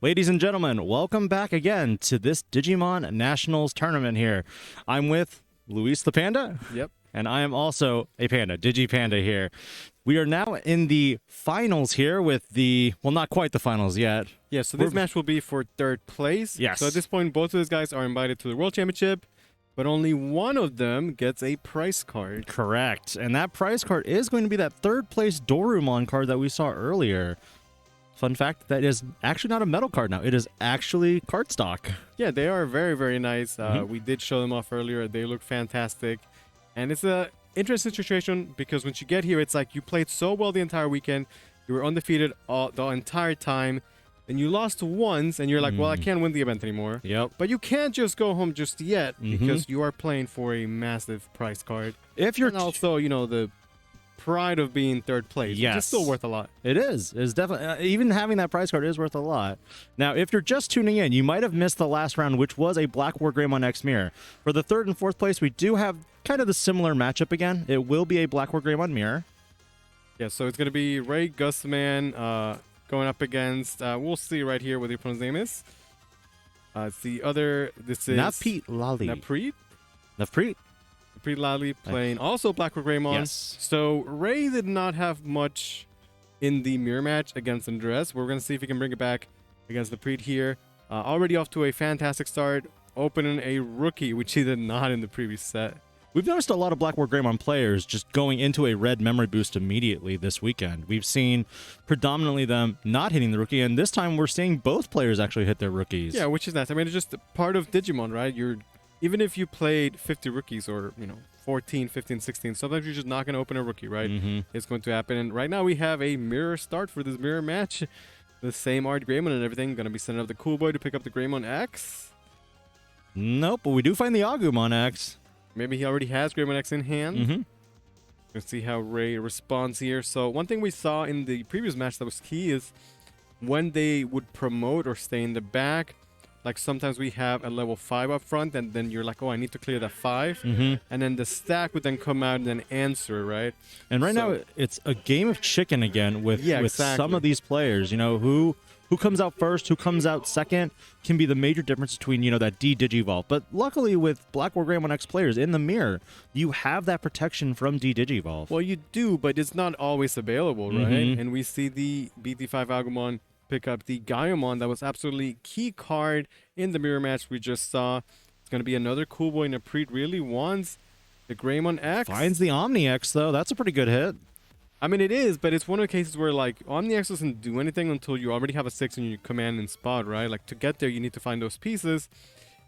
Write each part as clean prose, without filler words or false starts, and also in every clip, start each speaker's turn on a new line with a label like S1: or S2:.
S1: Ladies and gentlemen, welcome back again to this Digimon Nationals tournament here. I'm with Luis the Panda.
S2: Yep.
S1: And I am also a panda, Digipanda here. We are now in the finals here with the, well, not quite the finals yet.
S2: Yeah, so this match will be for third place.
S1: Yes.
S2: So at this point, both of those guys are invited to the World Championship, but only one of them gets a prize card.
S1: Correct. And that prize card is going to be that third place Dorumon card that we saw earlier. Fun fact, that is actually not a metal card now. It is actually cardstock.
S2: Yeah, they are very, very nice. We did show them off earlier. They look fantastic. And it's a interesting situation because once you get here, it's like you played so well the entire weekend. You were undefeated the entire time. And you lost once, and you're like, well, I can't win the event anymore.
S1: Yep.
S2: But you can't just go home just yet because you are playing for a massive prize card.
S1: If you're
S2: and also, you know, the pride of being third place.
S1: Yes.
S2: Which is still worth a lot.
S1: It is. It's definitely, even having that prize card is worth a lot. Now, if you're just tuning in, you might have missed the last round, which was a Black War Greymon X Mirror. For the third and fourth place, we do have kind of the similar matchup again. It will be a Black War Greymon Mirror.
S2: Yeah, so it's going to be Ray Gusman going up against, we'll see right here what the opponent's name is. It's the other, this is
S1: Napit Lali.
S2: Naprit Lali playing also Black War Greymon.
S1: Yes.
S2: So Ray did not have much in the mirror match against Andres. We're going to see if he can bring it back against Naprit here. Already off to a fantastic start, opening a rookie, which he did not in the previous set.
S1: We've noticed a lot of Black War Greymon players just going into a red memory boost immediately this weekend. We've seen predominantly them not hitting the rookie, and this time we're seeing both players actually hit their rookies.
S2: Yeah, which is nice. I mean, it's just part of Digimon, right? Even if you played 50 rookies or, 14, 15, 16, sometimes you're just not going to open a rookie, right? It's going to happen. And right now we have a mirror start for this mirror match. The same Art Greymon and everything. Going to be sending up the Cool Boy to pick up the Greymon X.
S1: Nope, but we do find the Agumon X.
S2: Maybe he already has Greymon X in hand. Let's see how Ray responds here. So one thing we saw in the previous match that was key is when they would promote or stay in the back. Like sometimes we have a level 5 up front, and then you're like, oh, I need to clear that 5. And then the stack would then come out and then answer, right?
S1: And right now, it's a game of chicken again with some of these players. You know, who comes out first, who comes out second can be the major difference between, that D-Digivolve. But luckily with Black War Greymon X players in the mirror, you have that protection from D-Digivolve.
S2: Well, you do, but it's not always available, right? And we see the BT5 Agumon pick up the Gaiamon. That was absolutely key card in the mirror match we just saw. It's going to be another Cool Boy. Naprit really wants the Greymon X.
S1: Finds the Omni X, though. That's a pretty good hit.
S2: I mean, it is, but it's one of the cases where, like, Omni X doesn't do anything until you already have a 6 in your command and spot, right? Like, to get there, you need to find those pieces.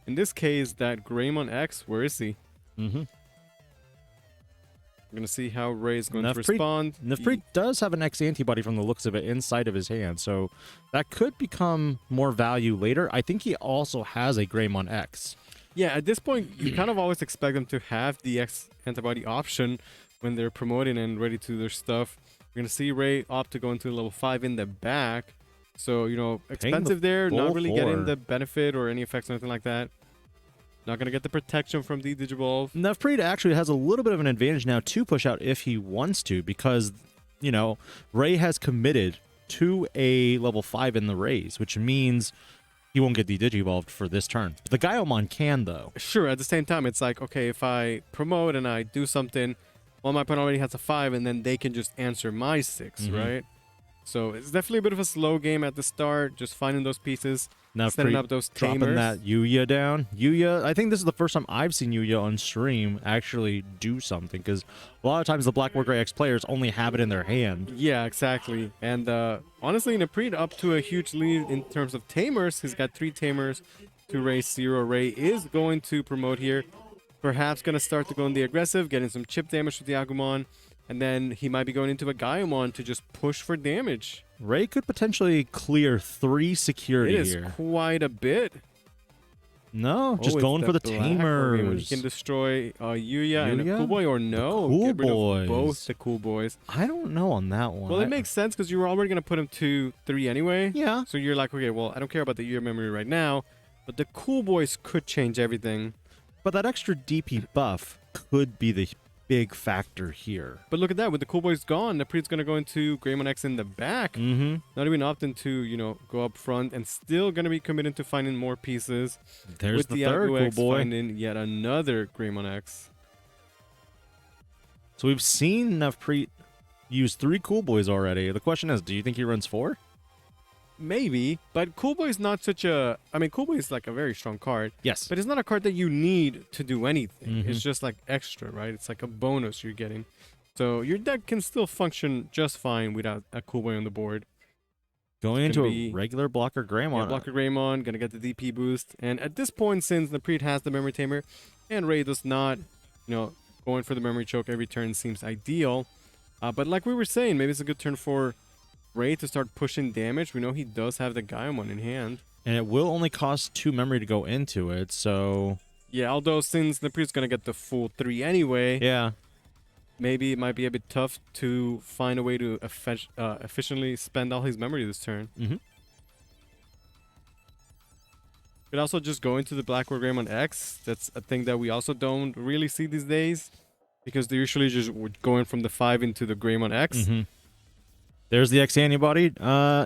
S2: In this case, that Greymon X, where is he? We're going to see how Ray is going to respond.
S1: Naprit does have an X antibody from the looks of it inside of his hand, so that could become more value later. I think he also has a Greymon X.
S2: Yeah, at this point, you kind of always expect them to have the X antibody option when they're promoting and ready to do their stuff. We're going to see Ray opt to go into level 5 in the back. So, expensive there, not really getting the benefit or any effects or anything like that. Not going to get the protection from the Digivolve.
S1: Naprit actually has a little bit of an advantage now to push out if he wants to because, Ray has committed to a level 5 in the race, which means he won't get the Digivolved for this turn. The Gaiamon can, though.
S2: Sure, at the same time, it's like, okay, if I promote and I do something, well, my opponent already has a 5, and then they can just answer my 6, right? So it's definitely a bit of a slow game at the start, just finding those pieces, setting up those tamers.
S1: Dropping that Yuya down. Yuya, I think this is the first time I've seen Yuya on stream actually do something, because a lot of times the Black War Grey X players only have it in their hand.
S2: Yeah, exactly. And honestly, Naprit up to a huge lead in terms of tamers. He's got 3 tamers to Ray's 0. Ray is going to promote here. Perhaps going to start to go in the aggressive, getting some chip damage with the Agumon. And then he might be going into a Gaiamon to just push for damage.
S1: Ray could potentially clear 3 security here.
S2: It is quite a bit.
S1: No, just going for the tamers.
S2: He can destroy Yuya and a Cool Boy, or no.
S1: Cool
S2: Get rid
S1: Boys.
S2: of both the Cool Boys.
S1: I don't know on that one.
S2: Well, it makes sense because you were already going to put him to 3 anyway.
S1: Yeah.
S2: So you're like, okay, well, I don't care about the Yuya memory right now, but the Cool Boys could change everything.
S1: But that extra DP buff could be the big factor here.
S2: But look at that. With the Cool Boys gone, Napreet's going to go into Greymon X in the back.
S1: Mm-hmm.
S2: Not even opting to, you know, go up front, and still going to be committed to finding more pieces.
S1: There's
S2: with
S1: the third Cool Boy.
S2: Finding yet another Greymon X.
S1: So we've seen Napreet use 3 Cool Boys already. The question is, do you think he runs 4?
S2: Maybe, but Cool Boy is not such a... I mean, Cool Boy is like a very strong card.
S1: Yes.
S2: But it's not a card that you need to do anything.
S1: Mm-hmm.
S2: It's just like extra, right? It's like a bonus you're getting. So your deck can still function just fine without a Cool Boy on the board.
S1: Going into a regular blocker Greymon.
S2: Yeah, blocker Greymon, gonna get the DP boost. And at this point, since Napreet has the Memory Tamer, and Ray does not, you know, going for the Memory Choke every turn seems ideal. But like we were saying, maybe it's a good turn for Ray to start pushing damage. We know he does have the Gaiamon in hand.
S1: And it will only cost 2 memory to go into it, so...
S2: Yeah, although since Napreet's going to get the full 3 anyway...
S1: Yeah.
S2: Maybe it might be a bit tough to find a way to efficiently spend all his memory this turn.
S1: Mm-hmm.
S2: Could also just go into the Blackwood Greymon X. That's a thing that we also don't really see these days. Because they're usually just going from the 5 into the Greymon X.
S1: Mm-hmm. There's the X antibody.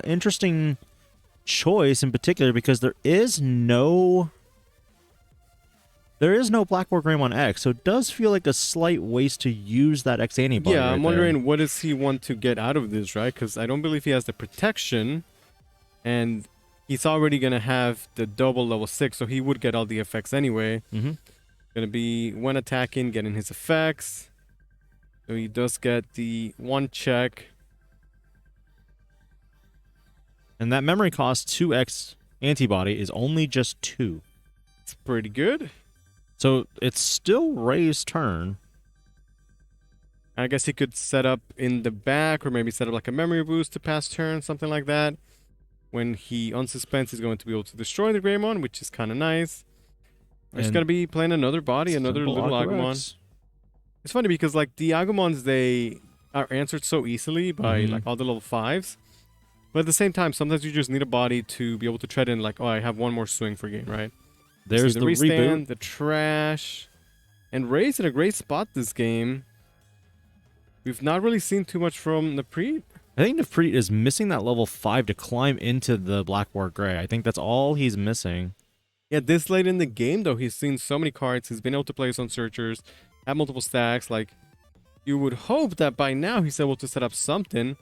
S1: Interesting choice in particular because there is no Blackboard Greymon X, so it does feel like a slight waste to use that X antibody.
S2: Yeah, I'm wondering what does he want to get out of this, right? Because I don't believe he has the protection, and he's already gonna have the double level 6, so he would get all the effects anyway.
S1: Mm-hmm.
S2: Gonna be when attacking, getting his effects. So he does get the 1 check.
S1: And that memory cost 2x antibody is only just 2.
S2: It's pretty good.
S1: So it's still Ray's turn.
S2: I guess he could set up in the back, or maybe set up like a memory boost to pass turn, something like that. When he unsuspends, he's going to be able to destroy the Greymon, which is kind of nice. He's going to be playing another body, another little Agumon. It's funny because like the Agumons, they are answered so easily by like all the level 5s. But at the same time, sometimes you just need a body to be able to tread in, like, oh, I have one more swing for game, right?
S1: There's the
S2: restand,
S1: reboot.
S2: the trash. And Ray's in a great spot this game. We've not really seen too much from Napreet.
S1: I think Napreet is missing that level 5 to climb into the Blackboard Gray. I think that's all he's missing.
S2: Yeah, this late in the game, though, he's seen so many cards. He's been able to play on searchers, have multiple stacks. Like, you would hope that by now he's able to set up something.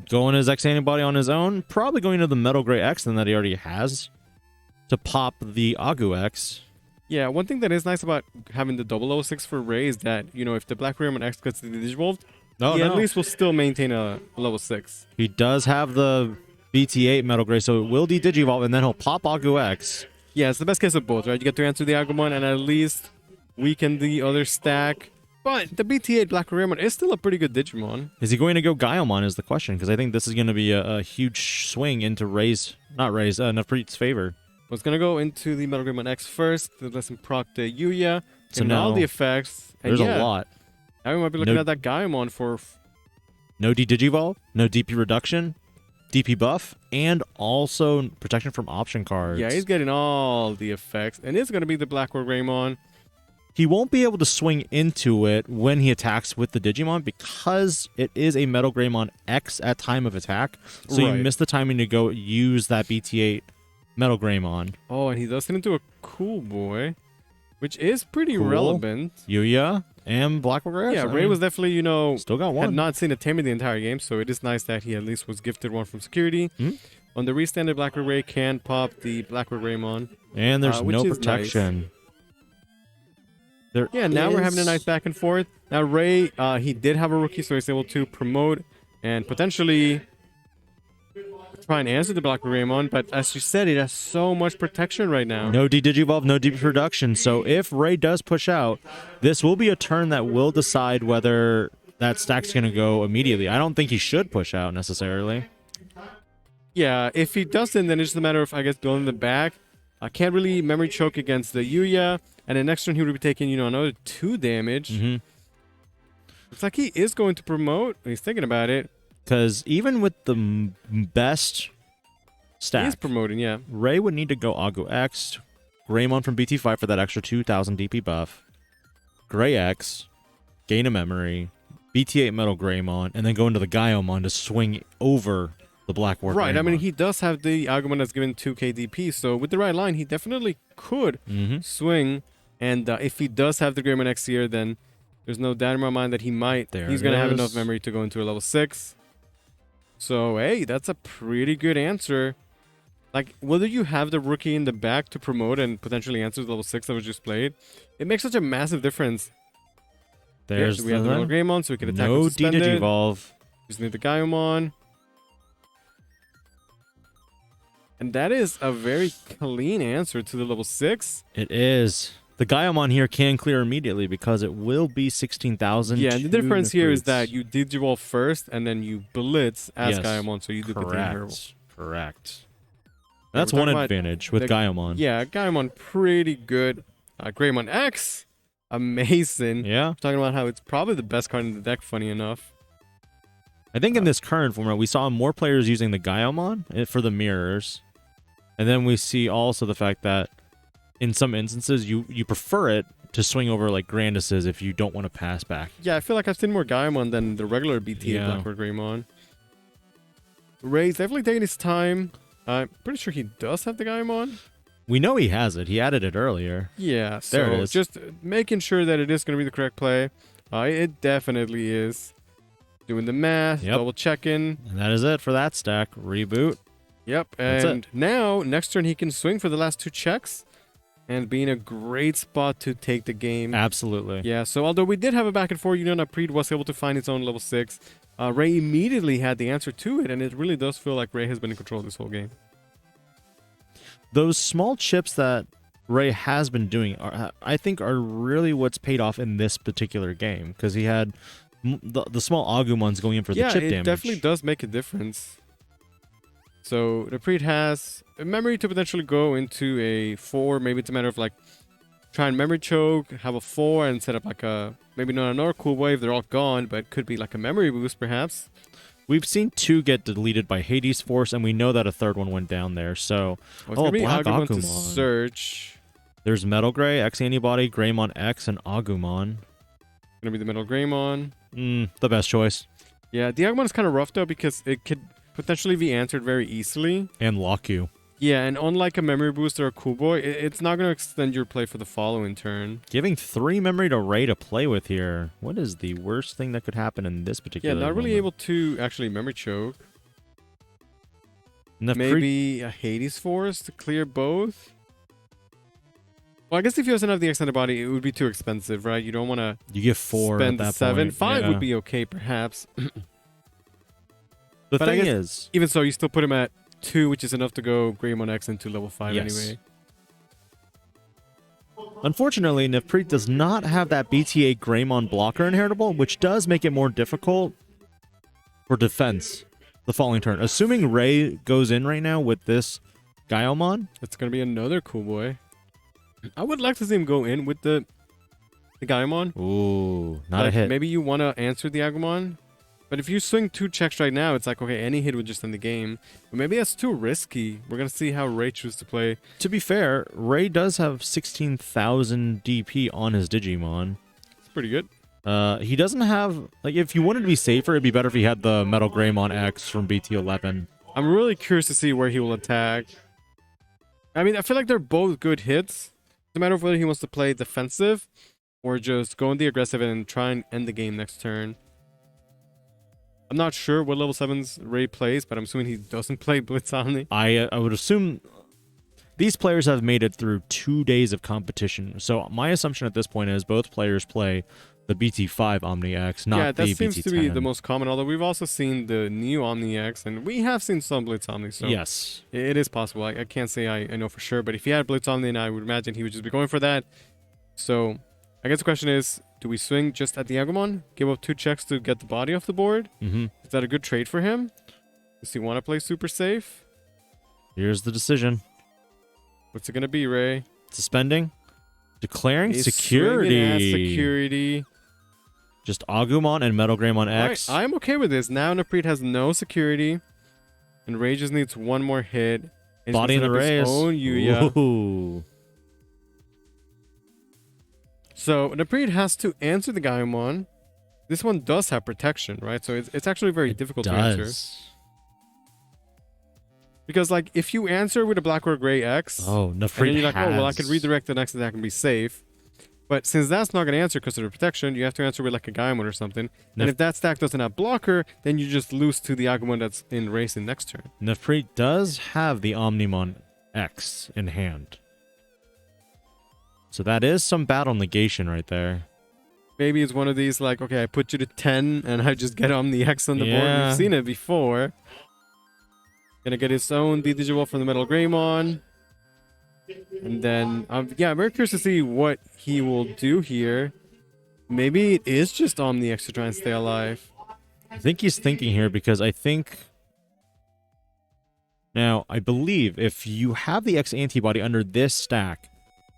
S1: Going his X antibody on his own, probably going to the Metal Gray X than that he already has to pop the Agu X.
S2: Yeah, one thing that is nice about having the 006 for Ray is that, you know, if the Black Greymon X gets the Digivolved, at least will still maintain a level 6.
S1: He does have the BT8 Metal Gray, so it will de-Digivolve, and then he'll pop Agu X.
S2: Yeah, it's the best case of both, right? You get to answer the Agumon and at least weaken the other stack. But the BT8 Black Greymon is still a pretty good Digimon.
S1: Is he going to go Gaiamon is the question, because I think this is going to be a huge swing into Napreet's favor.
S2: Well, it's going to go into the Metal Greymon X first, to let him proc the Yuya,
S1: so
S2: and
S1: now
S2: all the effects. And
S1: there's a lot.
S2: Now we might be looking at that Gaiamon for...
S1: No de-Digivolve, no DP reduction, DP buff, and also protection from option cards.
S2: Yeah, he's getting all the effects, and it's going to be the Blackboard Greymon.
S1: He won't be able to swing into it when he attacks with the Digimon because it is a Metal Greymon X at time of attack. So you miss the timing to go use that BT8 Metal Greymon.
S2: Oh, and he does turn into a Cool Boy, which is pretty relevant.
S1: Yuya and Blackboard Gray.
S2: Yeah, Ray was definitely, you know,
S1: still got one.
S2: Had not seen a Tammy the entire game, so it is nice that he at least was gifted one from security. On the restanded Blackboard Ray can pop the Blackboard Greymon.
S1: And there's no protection.
S2: Nice. Now we're having a nice back and forth. Now Ray, he did have a rookie, so he's able to promote and potentially try and answer the Blackboard Greymon. But as you said, it has so much protection right now.
S1: No de-Digivolve, no DP production. So if Ray does push out, this will be a turn that will decide whether that stack's going to go immediately. I don't think he should push out necessarily.
S2: Yeah, if he doesn't, then it's just a matter of, I guess, building the back. I can't really memory choke against the Yuya. And the next turn, he would be taking, you know, another 2 damage. Looks like he is going to promote. He's thinking about it.
S1: Because even with the best stack,
S2: he's promoting, yeah.
S1: Ray would need to go Agu X, Greymon from BT5 for that extra 2,000 DP buff, Gray X, gain a memory, BT8 Metal Greymon, and then go into the Gaiomon to swing over the Blackboard.
S2: Right,
S1: Greymon.
S2: I mean, he does have the Agumon that's given 2k DP, so with the right line, he definitely could swing. And if he does have the Greymon X here, then there's no doubt in my mind that he's going to have enough memory to go into a level 6. So, hey, that's a pretty good answer. Like, whether you have the rookie in the back to promote and potentially answer the level 6 that was just played, it makes such a massive difference.
S1: There's
S2: we have the Metal Greymon, so we can attack
S1: no
S2: with suspended.
S1: D-Digivolve.
S2: Just need the Gaiomon. And that is a very clean answer to the level 6.
S1: It is. The Gaiomon here can clear immediately because it will be 16,000.
S2: Yeah, and the difference here is that you Digivolve first and then you Blitz as Gaiomon, so you do
S1: Correct. Correct. That's one advantage with Gaiomon.
S2: Yeah, Gaiomon pretty good. Greymon X, amazing.
S1: Yeah.
S2: Talking about how it's probably the best card in the deck, funny enough.
S1: I think in this current format, we saw more players using the Gaiomon for the mirrors. And then we see also the fact that in some instances, you prefer it to swing over like Granduses if you don't want to pass back.
S2: Yeah, I feel like I've seen more Gaiomon than the regular BT Blackboard Greymon. Ray's definitely taking his time. I'm pretty sure he does have the Gaiomon.
S1: We know he has it. He added it earlier.
S2: Yeah, so
S1: there it is.
S2: Just making sure that it is going to be the correct play. It definitely is. Doing the math, double checking.
S1: And that is it for that stack. Reboot.
S2: Yep, and now, next turn, he can swing for the last 2 checks and be in a great spot to take the game.
S1: Absolutely.
S2: Yeah, so although we did have a back and forth, Napreed was able to find his own level 6. Ray immediately had the answer to it, and it really does feel like Ray has been in control of this whole game.
S1: Those small chips that Ray has been doing, I think, are really what's paid off in this particular game, because he had the small Agumons going in for the chip damage.
S2: Yeah, it definitely does make a difference. So Napreed has a memory to potentially go into a 4. Maybe it's a matter of like try and memory choke, have a 4, and set up like a maybe not another cool wave. They're all gone, but it could be like a memory boost perhaps.
S1: We've seen 2 get deleted by Hades Force, and we know that a 3rd one went down there. So,
S2: gonna be Black Agumon to search.
S1: There's Metal Gray, X Antibody, Greymon X, and Agumon.
S2: Gonna be the Metal Greymon.
S1: The best choice.
S2: Yeah, the Agumon is kind of rough though because it could potentially be answered very easily.
S1: And lock you.
S2: Yeah, and unlike a memory boost or a cool boy, it's not going to extend your play for the following turn.
S1: Giving 3 memory to Ray to play with here. What is the worst thing that could happen in this particular
S2: not really
S1: moment?
S2: able to actually memory choke.
S1: Enough
S2: Maybe a Hades Force to clear both. Well, I guess if he doesn't have the extended body, it would be too expensive, right? You don't want to
S1: get 4
S2: spend
S1: at that
S2: 7.
S1: point.
S2: 5 would be okay, perhaps.
S1: The thing is,
S2: even so, you still put him at 2, which is enough to go Greymon X into level 5 anyway.
S1: Unfortunately, Napreed does not have that BT8 Greymon blocker inheritable, which does make it more difficult for defense the following turn. Assuming Ray goes in right now with this Gaiomon,
S2: it's going to be another cool boy. I would like to see him go in with the Gaiomon.
S1: Ooh, not a hit.
S2: Maybe you want to answer the Agumon. But if you swing 2 checks right now, it's like, okay, any hit would just end the game. But maybe that's too risky. We're going to see how Ray chooses to play.
S1: To be fair, Ray does have 16,000 DP on his Digimon.
S2: It's pretty good.
S1: He doesn't have... Like, if you wanted to be safer, it'd be better if he had the Metal Greymon X from BT11.
S2: I'm really curious to see where he will attack. I mean, I feel like they're both good hits. It's a matter of whether he wants to play defensive or just go in the aggressive and try and end the game next turn. I'm not sure what level 7's Ray plays, but I'm assuming he doesn't play Blitz Omni.
S1: I would assume these players have made it through 2 days of competition. So my assumption at this point is both players play the BT5 Omni X, not the BT10.
S2: Yeah, that seems to be the most common, although we've also seen the new Omni X, and we have seen some Blitz Omni, so
S1: yes,
S2: it is possible. I can't say I know for sure, but if he had Blitz Omni, then I would imagine he would just be going for that. So I guess the question is, do we swing just at the Agumon? Give up 2 checks to get the body off the board? Is that a good trade for him? Does he want to play super safe?
S1: Here's the decision.
S2: What's it going to be, Ray?
S1: Suspending? Declaring
S2: He's
S1: security.
S2: Security.
S1: Just Agumon and Metal Greymon X.
S2: Right, I'm okay with this. Now Napreed has no security. And Ray just needs 1 more hit.
S1: Body in the race.
S2: Own Yuya.
S1: Ooh.
S2: So Napreed has to answer the Gaiomon. this one does have protection, right? So it's actually very difficult to answer. Because, like, if you answer with a black or gray X,
S1: and then you're
S2: like, oh, well, I could redirect the next attack and be safe. But since that's not going to answer because of the protection, you have to answer with, like, a Gaimon or something. And if that stack doesn't have blocker, then you just lose to the Agumon that's in racing next turn.
S1: Nefrit does have the Omnimon X in hand. So that is some battle negation right there.
S2: Maybe it's one of these, like, okay, I put you to 10, and I just get Omni X on the board. We've seen it before. Gonna get his own D-Digivolve from the Metal Greymon. And then, yeah, I'm very curious to see what he will do here. Maybe it is just Omni X to try and stay alive.
S1: I think he's thinking here because I think... Now, I believe if you have the X antibody under this stack,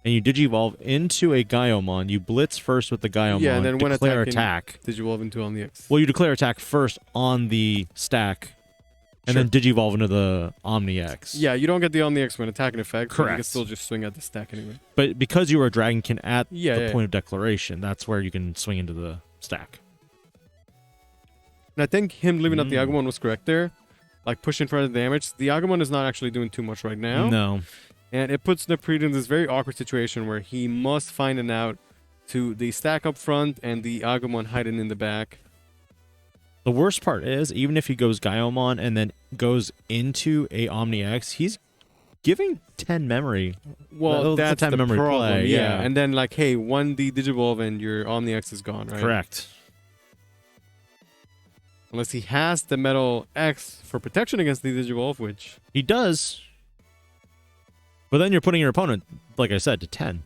S1: and you Digivolve into a Gaiomon, you blitz first with the Gaiomon,
S2: yeah, and then when
S1: declare attack.
S2: Digivolve into Omni X.
S1: Well, you declare attack first on the stack, and then Digivolve into the Omni X.
S2: Yeah, you don't get the Omni X when attacking effect.
S1: Correct.
S2: You can still just swing at the stack anyway.
S1: But because you are a Dragonkin at the point of declaration, that's where you can swing into the stack.
S2: And I think him leaving out the Agumon was correct there. Like, pushing for the damage. The Agumon is not actually doing too much right now.
S1: No.
S2: And it puts Nefrit in this very awkward situation where he must find an out to the stack up front and the Agumon hiding in the back.
S1: The worst part is, even if he goes Gaiomon and then goes into a Omni X, he's giving 10 memory.
S2: Well, that's the 10 memory problem, play. Yeah. And then, like, hey, 1D Digivolve and your Omni X is gone, right?
S1: Correct.
S2: Unless he has the Metal X for protection against the Digivolve, which...
S1: He does. But then you're putting your opponent, like I said, to 10.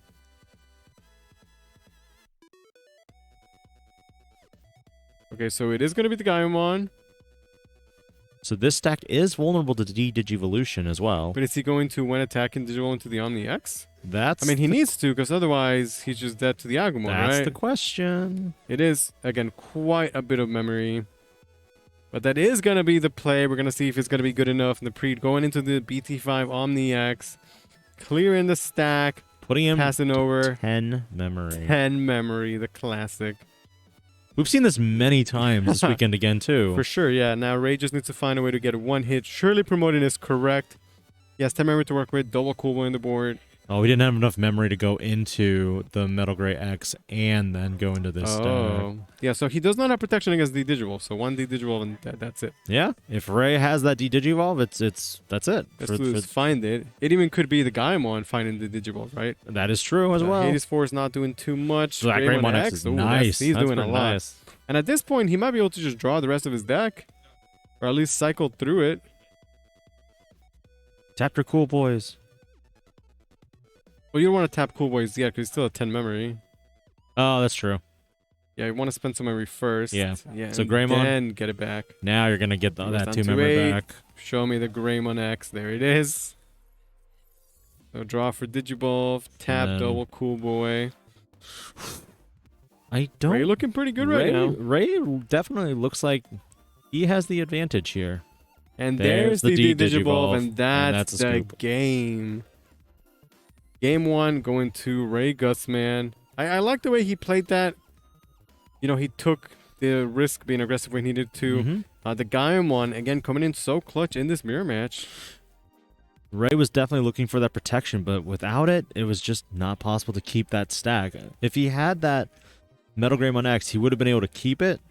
S2: Okay, so it is going to be the Gaiomon.
S1: So this stack is vulnerable to D-Digivolution as well.
S2: But is he going to, when attacking, Digivolve into the Omni X?
S1: That's...
S2: I mean, he needs to, because otherwise he's just dead to the Agumon, right?
S1: That's the question.
S2: It is, again, quite a bit of memory. But that is going to be the play. We're going to see if it's going to be good enough. Nefrit going into the BT5 Omni X. Clearing the stack.
S1: Putting him
S2: passing over.
S1: 10 memory.
S2: 10 memory, the classic.
S1: We've seen this many times this weekend again, too.
S2: For sure, yeah. Now, Ray just needs to find a way to get one hit. Surely promoting is correct. Yes, 10 memory to work with. Double Cool Boy on the board.
S1: Oh, we didn't have enough memory to go into the Metal Gray X and then go into this stack.
S2: Yeah, so he does not have protection against D-Digivolve. So 1 D-Digivolve and that's it.
S1: Yeah, if Ray has that D-Digivolve, that's it.
S2: Let's find it. It even could be the Gaimon finding the Digivolve, right?
S1: That is true as well.
S2: Hades 4 is not doing too much.
S1: So that Greymon X is nice.
S2: He's doing a lot.
S1: Nice.
S2: And at this point, he might be able to just draw the rest of his deck. Or at least cycle through it.
S1: Tap your Cool Boys.
S2: Well, you don't want to tap Cool Boys yet because he's still at 10 memory.
S1: Oh, that's true.
S2: Yeah, you want to spend some memory first.
S1: Yeah. So Greymon.
S2: Then get it back.
S1: Now you're going to get that 2 memory back.
S2: Show me the Greymon X. There it is. So draw for Digivolve. Tap double Cool Boy.
S1: I don't...
S2: Ray looking pretty good right now.
S1: Ray definitely looks like he has the advantage here.
S2: And there's the Digivolve, and that's the
S1: scoop.
S2: Game. Game 1 going to Ray Gutsman. I like the way he played that. You know, he took the risk being aggressive when he needed to. The Gaimon, again, coming in so clutch in this mirror match.
S1: Ray was definitely looking for that protection, but without it, it was just not possible to keep that stack. If he had that Metal Greymon X, he would have been able to keep it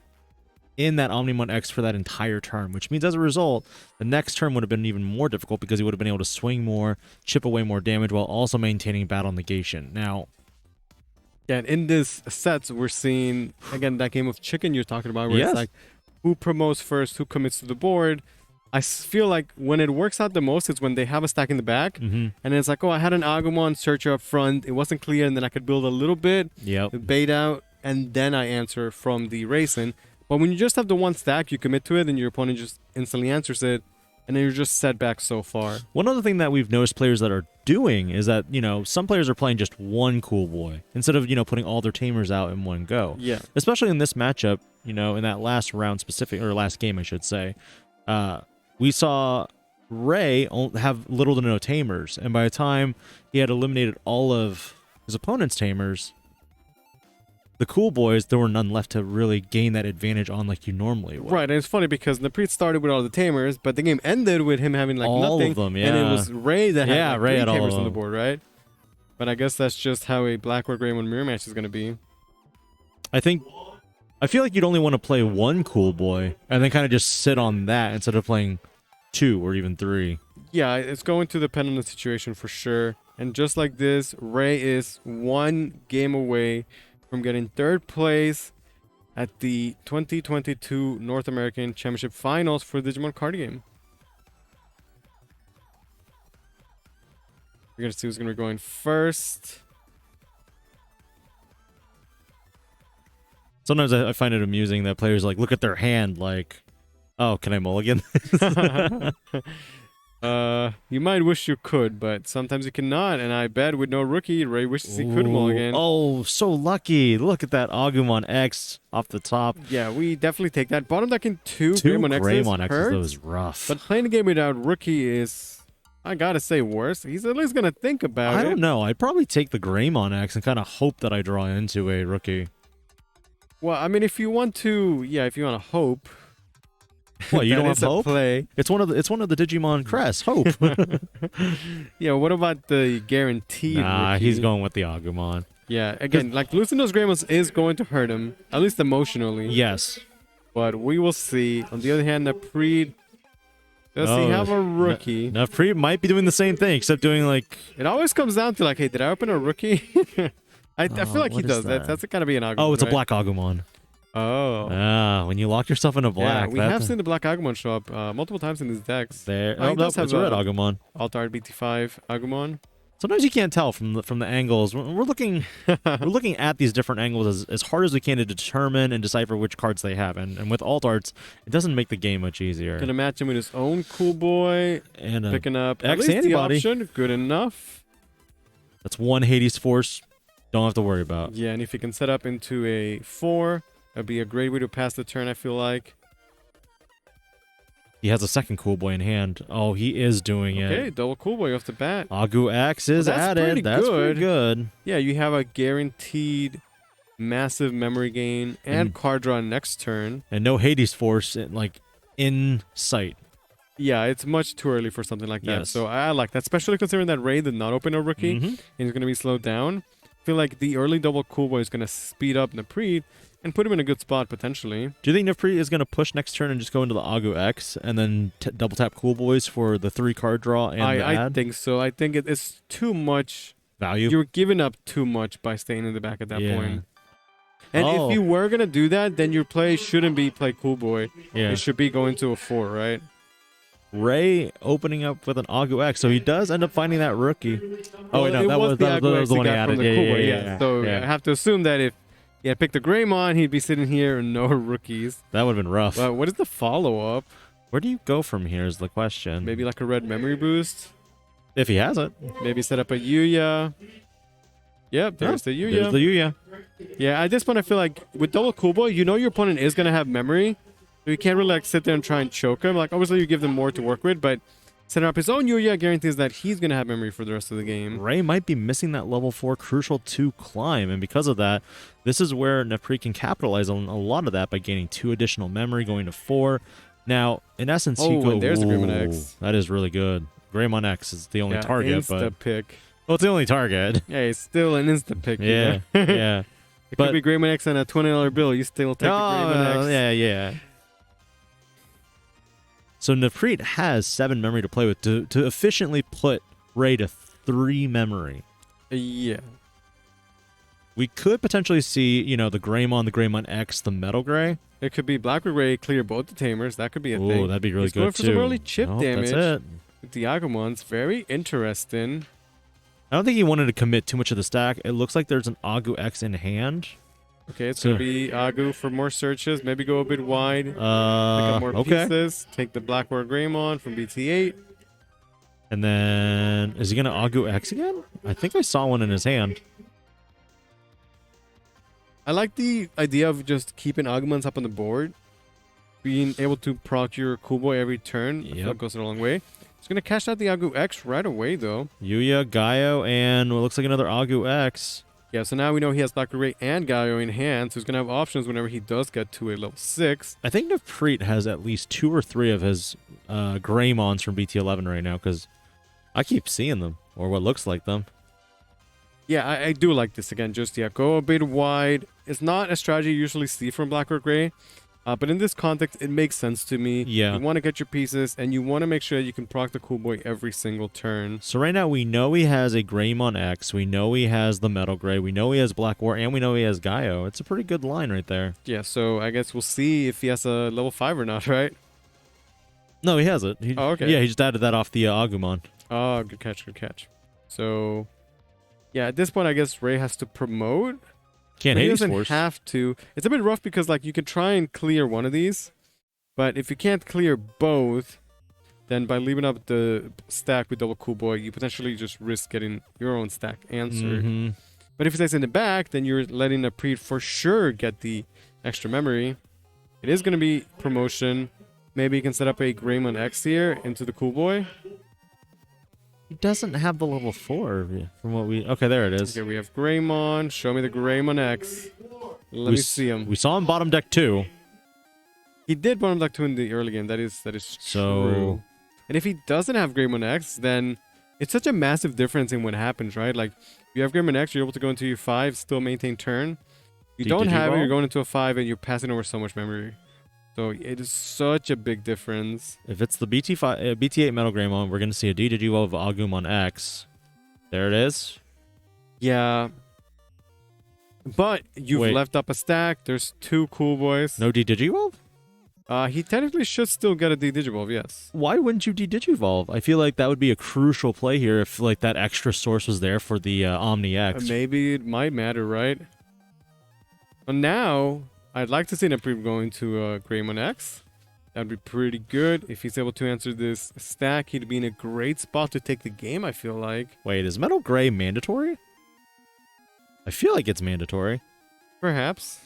S1: in that Omnimon X for that entire turn, which means as a result, the next turn would have been even more difficult because he would have been able to swing more, chip away more damage while also maintaining battle negation. Now,
S2: yeah, in this sets, we're seeing, again, that game of chicken you're talking about, where it's like, who promotes first, who commits to the board. I feel like when it works out the most is when they have a stack in the back, and it's like, oh, I had an Agumon searcher up front, it wasn't clear, and then I could build a little bit, bait out, and then I answer from the racing. But when you just have the one stack, you commit to it, and your opponent just instantly answers it, and then you're just set back so far.
S1: One other thing that we've noticed players that are doing is that, you know, some players are playing just one Cool Boy instead of, you know, putting all their tamers out in one go.
S2: Yeah.
S1: Especially in this matchup, you know, in that last round specific, or last game, I should say, we saw Ray have little to no tamers, and by the time he had eliminated all of his opponent's tamers, the cool boys, there were none left to really gain that advantage on like you normally would.
S2: Right, and it's funny because Naprit started with all the tamers, but the game ended with him having like
S1: all
S2: nothing.
S1: of them, yeah.
S2: And it was Ray that had like,
S1: Ray
S2: 3
S1: had all
S2: tamers
S1: of
S2: on the
S1: them.
S2: board, right? But I guess that's just how a Blackboard Greymon mirror match is going to be.
S1: I feel like you'd only want to play 1 cool boy and then kind of just sit on that instead of playing 2 or even 3.
S2: Yeah, it's going to depend on the situation for sure. And just like this, Ray is 1 game away from getting 3rd place at the 2022 North American Championship Finals for the Digimon card game. We're going to see who's going to be going first.
S1: Sometimes I find it amusing that players like look at their hand like, oh, can I mulligan?
S2: You might wish you could, but sometimes you cannot. And I bet with no rookie, Ray wishes he could mulligan.
S1: Oh, so lucky. Look at that Agumon X off the top.
S2: Yeah, we definitely take that. Bottom deck in 2
S1: Greymon
S2: X's
S1: X's,
S2: hurts,
S1: that was rough.
S2: but playing the game without rookie is, I gotta say, worse. He's at least gonna think about it.
S1: I don't know. I'd probably take the Greymon X and kind of hope that I draw into a rookie.
S2: Well, I mean, if you want to hope.
S1: Well, you don't have hope.
S2: Play.
S1: It's one of the Digimon crests. Hope.
S2: Yeah. What about the guaranteed?
S1: Nah,
S2: rookie?
S1: he's going with the Agumon.
S2: Yeah. Again, like losing those Greymons is going to hurt him, at least emotionally.
S1: Yes.
S2: But we will see. On the other hand, Naprit, does he have a rookie?
S1: Naprit might be doing the same thing, except doing like.
S2: It always comes down to like, hey, did I open a rookie? I feel like he does. That's gotta be an Agumon.
S1: Oh, it's
S2: right?
S1: a black Agumon.
S2: Oh.
S1: Ah, when you lock yourself in a black.
S2: Yeah, we have seen the black Agumon show up multiple times in these decks.
S1: There.
S2: Oh,
S1: Oh, no, it's a red Agumon.
S2: Alt Art BT5 Agumon.
S1: Sometimes you can't tell from the angles. We're looking at these different angles as hard as we can to determine and decipher which cards they have. And with alt arts, it doesn't make the game much easier.
S2: Gonna match him with his own cool boy.
S1: And
S2: picking up
S1: X
S2: at least
S1: antibody.
S2: the option. Good enough.
S1: That's 1 Hades Force. Don't have to worry about.
S2: Yeah, and if he can set up into a 4, that'd be a great way to pass the turn, I feel like.
S1: He has a second cool boy in hand. Oh, he is doing it.
S2: Okay, double cool boy off the bat.
S1: Agu X is added. That's pretty good.
S2: Yeah, you have a guaranteed massive memory gain and card draw next turn.
S1: And no Hades Force in sight.
S2: Yeah, it's much too early for something like that.
S1: Yes.
S2: So I like that, especially considering that Ray did not open a rookie and he's going to be slowed down. I feel like the early double cool boy is going to speed up Naprit and put him in a good spot potentially.
S1: Do you think Naprit is going to push next turn and just go into the Agu X and then double tap cool boys for the 3 card draw and the
S2: I
S1: add?
S2: think so. I think it's too much
S1: Value.
S2: You're giving up too much by staying in the back at that point. And
S1: Oh.
S2: if you were going to do that, then your play shouldn't be play cool boy.
S1: Yeah.
S2: It should be going to a 4, right?
S1: Ray opening up with an Agu X, so he does end up finding that rookie. Oh, wait, no,
S2: it
S1: that was
S2: the
S1: the
S2: Agu X
S1: one he
S2: got
S1: added.
S2: from the cool boy,
S1: Yeah.
S2: So I have to assume that if he had picked the Greymon, he'd be sitting here and no rookies.
S1: That would have been rough.
S2: But what is the follow-up?
S1: Where do you go from here is the question.
S2: Maybe like a red memory boost?
S1: If he has it.
S2: Maybe set up a Yuya. Yep, there's the Yuya.
S1: There's the Yuya.
S2: Yeah, at this point I feel like with double cool boy, you know your opponent is going to have memory. So you can't really like sit there and try and choke him. Like obviously you give them more to work with, but setting up his own Yuya guarantees that he's going to have memory for the rest of the game.
S1: Ray might be missing that level 4 crucial 2 climb, and because of that, this is where Naprit can capitalize on a lot of that by gaining 2 additional memory, going to 4. Now, in essence, you go.
S2: And there's the Greymon X.
S1: That is really good. Greymon X is the only target, but
S2: pick.
S1: Well, it's the only target.
S2: Yeah, it's still an insta pick.
S1: Yeah,
S2: You know?
S1: yeah.
S2: It could be Greymon X and a $20 bill. You still take the Greymon X.
S1: Yeah. So Naprit has 7 memory to play with to efficiently put Ray to 3 memory.
S2: Yeah.
S1: We could potentially see, the Greymon X, the Metal Gray.
S2: It could be Black with Ray, clear both the tamers. That could be a thing.
S1: Oh, that'd be really
S2: He's
S1: good
S2: going for
S1: too.
S2: some early chip damage.
S1: That's it.
S2: With the Agumons. Very interesting.
S1: I don't think he wanted to commit too much of the stack. It looks like there's an Agu X in hand.
S2: Okay, it's going to be Agu for more searches. Maybe go a bit wide. Pick up more pieces. Take the Blackboard Greymon from BT8.
S1: And then, is he going to Agu X again? I think I saw one in his hand.
S2: I like the idea of just keeping Agumons up on the board. Being able to proc your cool boy every turn. I feel like goes a long way. It's going to cash out the Agu X right away, though.
S1: Yuya, Gaio, and what looks like another Agu X.
S2: Yeah, so now we know he has Black Ray and Gaio in hand, so he's going to have options whenever he does get to a level 6.
S1: I think Nefreet has at least 2 or 3 of his Greymons from BT11 right now, because I keep seeing them, or what looks like them.
S2: Yeah, I do like this again. Just, yeah, go a bit wide. It's not a strategy you usually see from Black Ray. But in this context, it makes sense to me.
S1: Yeah.
S2: You want to get your pieces, and you want to make sure that you can proc the Cool Boy every single turn.
S1: So right now, we know he has a Greymon X. We know he has the Metal Gray. We know he has Black War, and we know he has Gaio. It's a pretty good line right there.
S2: Yeah, so I guess we'll see if he has a level 5 or not, right?
S1: No, he has it.
S2: Oh, okay.
S1: Yeah, he just added that off the Agumon.
S2: Oh, good catch, good catch. So, yeah, at this point, I guess Ray has to promote.
S1: Can't
S2: he
S1: Hades
S2: doesn't
S1: Force.
S2: have to. It's a bit rough because, like, you can try and clear one of these. But if you can't clear both, then by leaving up the stack with double Cool Boy, you potentially just risk getting your own stack answered. But if it stays in the back, then you're letting a Preet for sure get the extra memory. It is going to be promotion. Maybe you can set up a Greymon X here into the Cool Boy.
S1: He doesn't have the level 4 from what we... Okay, there it is.
S2: Okay, we have Greymon. Show me the Greymon X. Let me see him.
S1: We saw him bottom deck 2.
S2: He did bottom deck 2 in the early game. That is
S1: so
S2: true. And if he doesn't have Greymon X, then it's such a massive difference in what happens, right? Like, if you have Greymon X, you're able to go into your 5, still maintain turn. You don't have it, you're going into a 5, and you're passing over so much memory. So it is such a big difference.
S1: If it's the BT8 Metal Greymon, we're going to see a D-Digivolve Agumon X. There it is.
S2: Yeah. But you've left up a stack. There's 2 Cool Boys.
S1: No D-Digivolve?
S2: He technically should still get a D-Digivolve, yes.
S1: Why wouldn't you D-Digivolve? I feel like that would be a crucial play here if like that extra source was there for the Omni X.
S2: Maybe it might matter, right? But now, I'd like to see Nefreet going to Greymon X. That'd be pretty good. If he's able to answer this stack, he'd be in a great spot to take the game, I feel like.
S1: Wait, is Metal Gray mandatory? I feel like it's mandatory.
S2: Perhaps.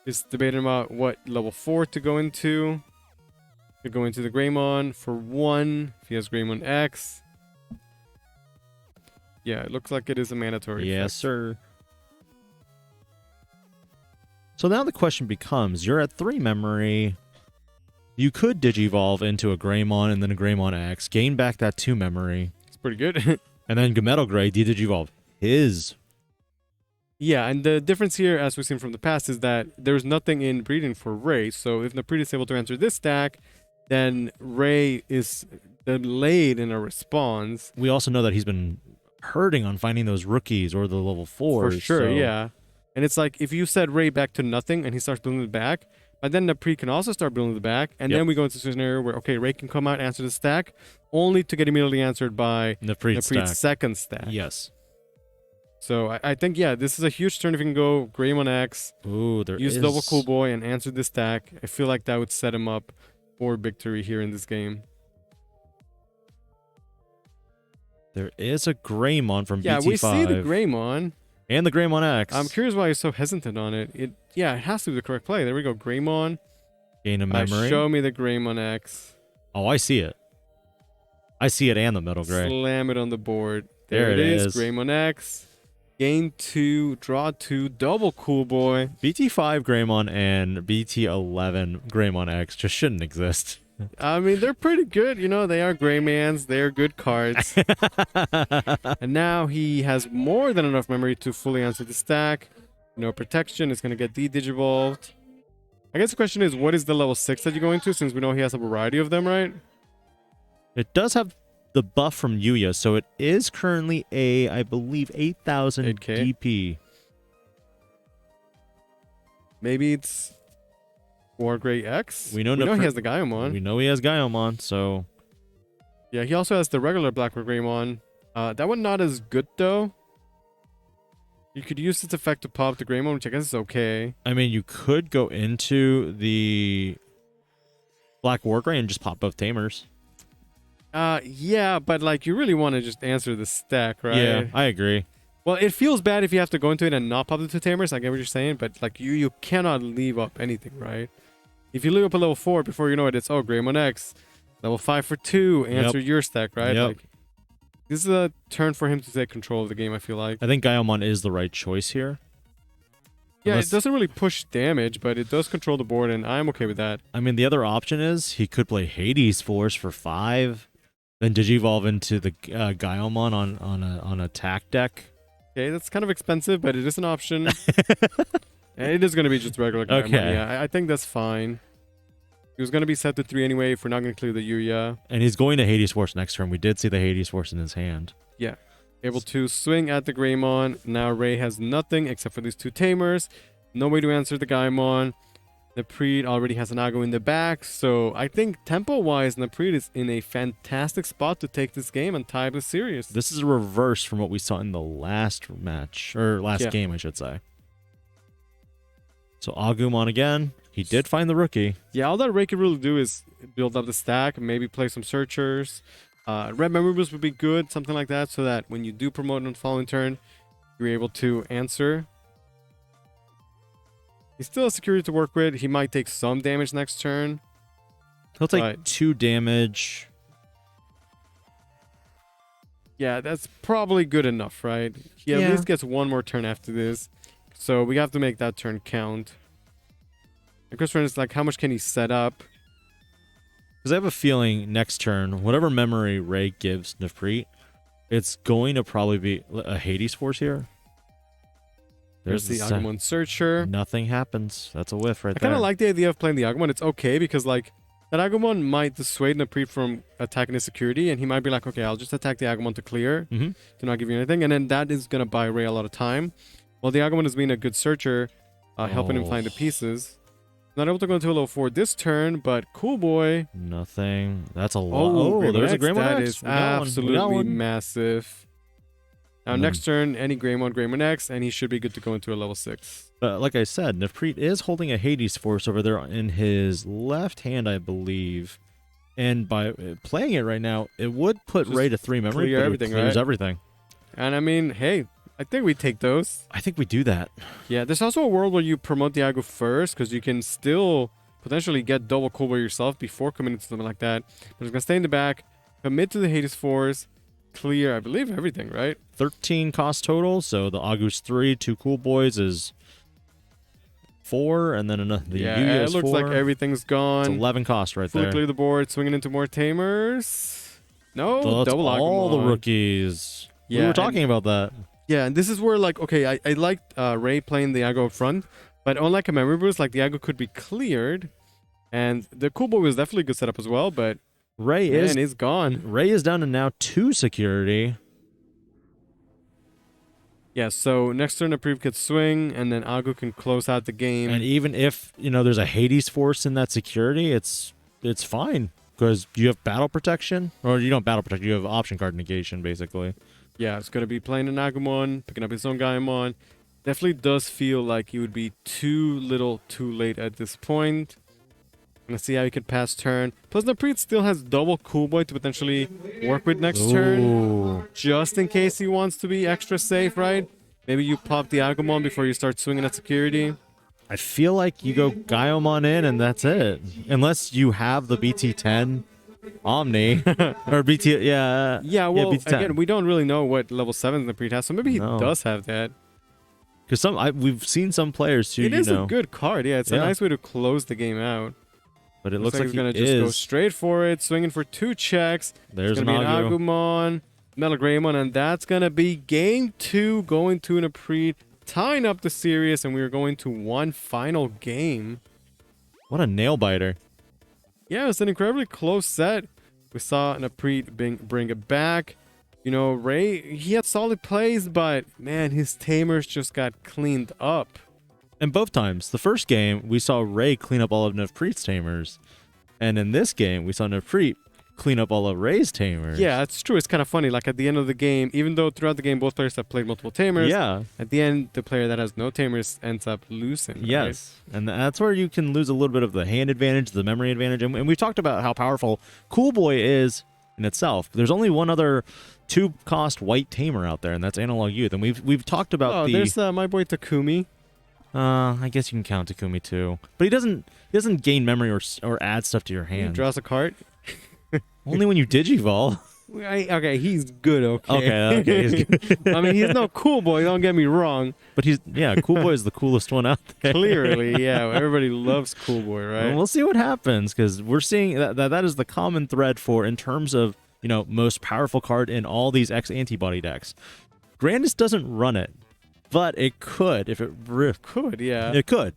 S2: Just debating about what level 4 to go into. Could go into the Greymon for 1 if he has Greymon X. Yeah, it looks like it is a mandatory.
S1: Yes, sir. So now the question becomes, you're at 3 memory. You could Digivolve into a Greymon and then a Greymon X, gain back that 2 memory.
S2: It's pretty good.
S1: And then Metal Gray D-Digivolve his.
S2: Yeah, and the difference here, as we've seen from the past, is that there's nothing in breeding for Ray. So if Nefreet is able to answer this stack, then Ray is delayed in a response.
S1: We also know that he's been hurting on finding those rookies or the level 4s.
S2: For sure, yeah. And it's like, if you set Ray back to nothing and he starts building the back, but then Nefreet can also start building the back, and then we go into a scenario where, okay, Ray can come out, answer the stack, only to get immediately answered by Nefreet's second stack.
S1: Yes.
S2: So I think, yeah, this is a huge turn if you can go Greymon X, use double Cool Boy, and answer this stack. I feel like that would set him up for victory here in this game.
S1: There is a Greymon from BT5.
S2: Yeah, we see the Greymon.
S1: And the Greymon X.
S2: I'm curious why you're so hesitant on it. Yeah, it has to be the correct play. There we go, Greymon.
S1: Gain a memory.
S2: Show me the Greymon X.
S1: Oh, I see it. I see it and the Metal Gray.
S2: Slam it on the board. There it is. Greymon X. Gain 2, draw 2, double Cool Boy.
S1: BT5 Greymon and BT11 Greymon X just shouldn't exist.
S2: I mean, they're pretty good. You know, they are Greymans. They're good cards. And now he has more than enough memory to fully answer the stack. No protection. It's going to get D-Digivolved. I guess the question is, what is the level 6 that you're going to, since we know he has a variety of them, right?
S1: It does have the buff from Yuya, so it is currently a, I believe, 8,000 DP.
S2: Maybe it's War Gray X?
S1: We know
S2: he has the Gaiomon.
S1: We know he has Gaiomon, so...
S2: Yeah, he also has the regular Black Greymon. That one not as good, though. You could use its effect to pop the Greymon, which I guess is okay.
S1: I mean, you could go into the Black War Gray and just pop both Tamers.
S2: Yeah, but like you really want to just answer the stack, right?
S1: Yeah, I agree.
S2: Well, it feels bad if you have to go into it and not pop the 2 Tamers. I get what you're saying, but like you cannot leave up anything, right? If you leave up a level 4, before you know it, it's Greymon X, level 5 for 2, answer your stack, right?
S1: Yep.
S2: Like, This is a turn for him to take control of the game, I feel like.
S1: I think Gaiomon is the right choice here.
S2: Yeah, it doesn't really push damage, but it does control the board, and I'm okay with that.
S1: I mean, the other option is he could play Hades Force for 5, then Digivolve into the Gaiomon on a tack deck.
S2: Okay, that's kind of expensive, but it is an option. It is going to be just regular Gaiomon.
S1: Okay.
S2: Yeah, I think that's fine. He was going to be set to 3 anyway if we're not going to clear the Yuya.
S1: And he's going to Hades Force next turn. We did see the Hades Force in his hand.
S2: Yeah. Able to swing at the Greymon. Now Ray has nothing except for these 2 Tamers. No way to answer the Gaimon. Napreet already has an Ago in the back. So I think tempo-wise, Napreet is in a fantastic spot to take this game and tie up the series.
S1: This is a reverse from what we saw in the last match. Or last game, I should say. So Agumon again. He did find the rookie.
S2: Yeah, all that Ray can really do is build up the stack, maybe play some searchers. Red Memory Boost would be good, something like that, so that when you do promote on the following turn, you're able to answer. He's still a security to work with. He might take some damage next turn.
S1: He'll take 2 damage.
S2: Yeah, that's probably good enough, right? He at least gets 1 more turn after this. So we have to make that turn count. The question is, like, how much can he set up?
S1: Because I have a feeling next turn, whatever memory Ray gives Napreet, it's going to probably be a Hades Force here.
S2: There's the Agumon Searcher.
S1: Nothing happens. That's a whiff right
S2: there. I
S1: there.
S2: kind of like the idea of playing the Agumon. It's okay because, like, that Agumon might dissuade Napreet from attacking his security, and he might be like, okay, I'll just attack the Agumon to clear, to not give you anything, and then that is going to buy Ray a lot of time. While the Agumon is being a good searcher, helping him find the pieces. Not able to go into a level 4 this turn, but cool boy.
S1: Nothing. That's a lot.
S2: Oh,
S1: there's a Greymon.
S2: That is absolutely massive. Now, next turn, any Greymon X, and he should be good to go into a level 6.
S1: Like I said, Napreet is holding a Hades Force over there in his left hand, I believe. And by playing it right now, it would put Ray to 3 memory, but it clears everything.
S2: And I mean, hey, I think we take those.
S1: I think we do that.
S2: Yeah, there's also a world where you promote the Ago first, because you can still potentially get double cool by yourself before committing to something like that. But it's going to stay in the back, commit to the Hades Force, clear, I believe, everything, right?
S1: 13 cost total, so the Agu's 3, 2 cool boys is 4, and then the Yuya is 4.
S2: It looks like everything's gone.
S1: It's 11 cost right there.
S2: Clear the board, swinging into more Tamers. No, double Agumon.
S1: All the rookies. Yeah, we were talking about that.
S2: Yeah, and this is where, like, okay, I liked Ray playing the Ago up front, but unlike a memory boost, like, the Ago could be cleared, and the cool boy was definitely a good setup as well, but
S1: Ray is
S2: gone.
S1: Ray is down to now 2 security.
S2: Yeah, so next turn Napreet could swing, and then Ago can close out the game.
S1: And even if, there's a Hades Force in that security, it's fine, because you have battle protection, or you don't battle protect, you have option card negation, basically.
S2: Yeah, it's going to be playing an Agumon, picking up his own Gaimon. Definitely does feel like he would be too little, too late at this point. Gonna see how he could pass turn. Plus, Napreet still has double Cool Boy to potentially work with next turn. Just in case he wants to be extra safe, right? Maybe you pop the Agumon before you start swinging at security.
S1: I feel like you go Gaiomon in and that's it. Unless you have the BT10 Omni or BT,
S2: well,
S1: BT10.
S2: again, we don't really know what level 7 Napreet has, so maybe he does have that.
S1: Because we've seen some players too.
S2: It is a good card, it's a nice way to close the game out.
S1: But it looks like
S2: he's gonna just go straight for it, swinging for 2 checks.
S1: There's
S2: an Agumon, Metal Greymon, and that's gonna be game 2 going to Napreet, tying up the series, and we are going to one final game.
S1: What a nail biter!
S2: Yeah, it's an incredibly close set. We saw Napreet bring it back. Ray, he had solid plays, but man, his Tamers just got cleaned up.
S1: And both times, the first game, we saw Ray clean up all of Napreet's Tamers. And in this game, we saw Napreet clean up all of Ray's Tamers.
S2: Yeah, it's true. It's kind of funny. Like, at the end of the game, even though throughout the game both players have played multiple Tamers, at the end, the player that has no Tamers ends up losing.
S1: Yes, right? And that's where you can lose a little bit of the hand advantage, the memory advantage. And we've talked about how powerful Cool Boy is in itself. There's only one other 2-cost white Tamer out there, and that's Analog Youth. And we've talked about
S2: there's my boy Takumi.
S1: I guess you can count Takumi too, but he doesn't gain memory or add stuff to your hand.
S2: He draws a card.
S1: Only when you Digivolve.
S2: Okay, he's good.
S1: Okay, he's good.
S2: I mean, he's no cool boy. Don't get me wrong.
S1: But Cool Boy is the coolest one out there.
S2: Clearly, yeah. Everybody loves Cool Boy, right?
S1: Well, we'll see what happens because we're seeing that is the common thread for in terms of most powerful card in all these X antibody decks. Grandis doesn't run it, but it could if it
S2: could, yeah.
S1: It could.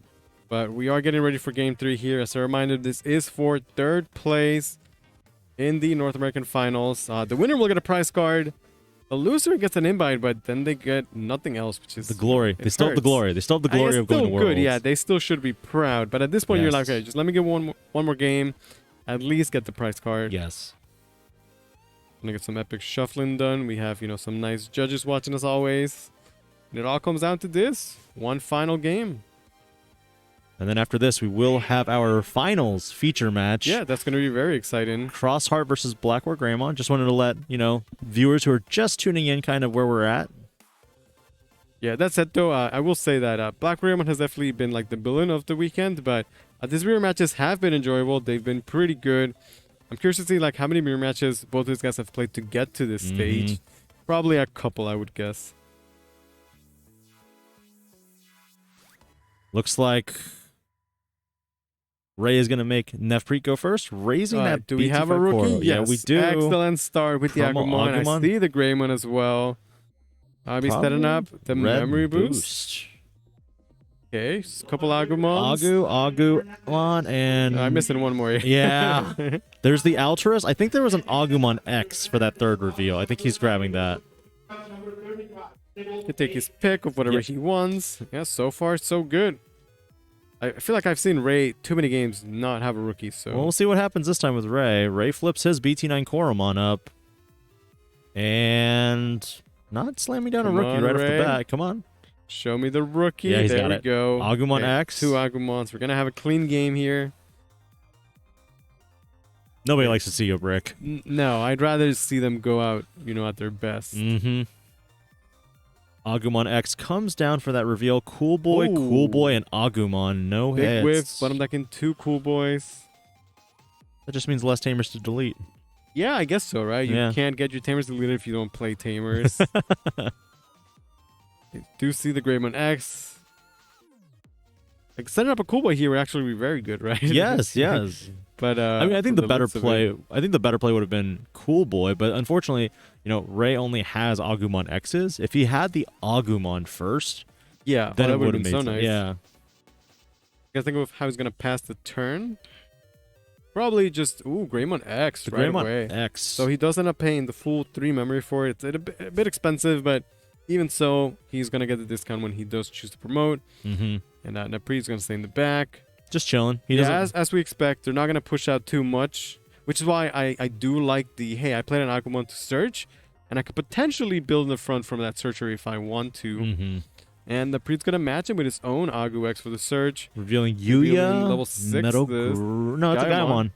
S2: But we are getting ready for Game 3 here. As a reminder, this is for third place in the North American Finals. The winner will get a prize card. The loser gets an invite, but then they get nothing else, which is
S1: the glory. They still have the glory. They still have the glory of going to Worlds.
S2: Good, yeah. They still should be proud. But at this point, you're like, okay, just let me get one more game. At least get the prize card.
S1: Yes.
S2: Gonna get some epic shuffling done. We have, some nice judges watching us always. And it all comes down to this. One final game.
S1: And then after this, we will have our finals feature match.
S2: Yeah, that's going to be very exciting.
S1: Crossheart versus Blackboard Greymon. Just wanted to let, viewers who are just tuning in kind of where we're at.
S2: Yeah, that's it, though. I will say that Blackboard Greymon has definitely been like the villain of the weekend, but these mirror matches have been enjoyable. They've been pretty good. I'm curious to see like how many mirror matches both these guys have played to get to this stage. Probably a couple, I would guess.
S1: Looks like Ray is going to make Nefpreet go first, raising that.
S2: Do we have a rookie?
S1: Yes, yeah, we do.
S2: Excellent start with the Agumon. I see the Greymon as well. I'll be setting up the memory boost. Okay, a couple Agumons.
S1: Agumon, and
S2: I'm missing one more.
S1: Yeah. There's the Altruist. I think there was an Agumon X for that third reveal. I think he's grabbing that.
S2: He can take his pick of whatever he wants. Yeah, so far so good. I feel like I've seen Ray too many games not have a rookie, so...
S1: Well, we'll see what happens this time with Ray. Ray flips his BT9 Koromon up. And not slamming down a rookie right off the bat. Come on.
S2: Show me the rookie.
S1: Yeah,
S2: there we go.
S1: Agumon X.
S2: 2 Agumons. We're going to have a clean game here.
S1: Nobody likes to see you brick.
S2: No, I'd rather see them go out, at their best.
S1: Agumon X comes down for that reveal. Cool Boy, and Agumon. No hits.
S2: Big whiff. Bottom deck in 2 Cool Boys.
S1: That just means less Tamers to delete.
S2: Yeah, I guess so, right? You can't get your Tamers deleted if you don't play Tamers. You do see the Greymon X. Like, setting up a Cool Boy here would actually be very good, right?
S1: Yes.
S2: But
S1: I think the better play. I think the better play would have been Cool Boy, but unfortunately, Ray only has Agumon X's. If he had the Agumon first, then it would have been so nice. Yeah.
S2: I gotta think of how he's gonna pass the turn. Probably just Greymon X right away.
S1: X.
S2: So he does end up paying the full 3 memory for it. It's a bit expensive, but even so, he's gonna get the discount when he does choose to promote. And Nefpreet's gonna stay in the back. Just chilling. As we expect, they're not going to push out too much, which is why I do like hey, I played an Agumon to search, and I could potentially build in the front from that searcher if I want to. And Nefpreet's going to match him with his own Agu X for the search.
S1: Revealing Yuya,
S2: level 6.
S1: No, it's a Gaimon.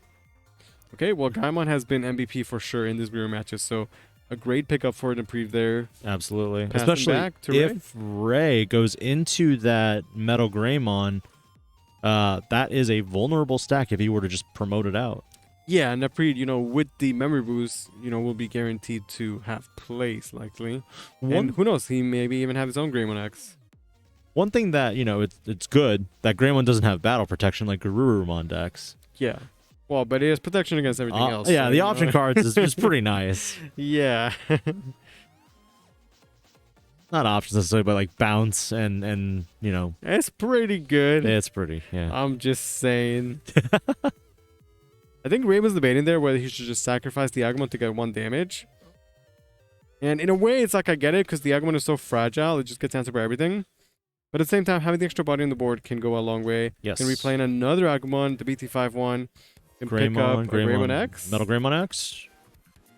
S2: Okay, well, Gaimon has been MVP for sure in these mirror matches, so a great pickup for Nefpreet there.
S1: Absolutely. Especially if Ray goes into that Metal Greymon. That is a vulnerable stack if he were to just promote it out.
S2: Yeah, and Nefpreet, with the memory boost, will be guaranteed to have place, likely. And who knows, he maybe even have his own Greymon X.
S1: One thing that, it's good, that Greymon doesn't have battle protection like Garurumon decks.
S2: Yeah. Well, but it has protection against everything else.
S1: Yeah, the option cards is pretty nice.
S2: Yeah.
S1: Not options necessarily, but like bounce and
S2: it's pretty good.
S1: It's pretty, yeah.
S2: I'm just saying. I think Ray was debating there whether he should just sacrifice the Agumon to get 1 damage. And in a way, it's like I get it because the Agumon is so fragile, it just gets answered by everything. But at the same time, having the extra body on the board can go a long way.
S1: Yes.
S2: Can replay another Agumon, the BT51, and pick up a Greymon X.
S1: Metal Greymon X.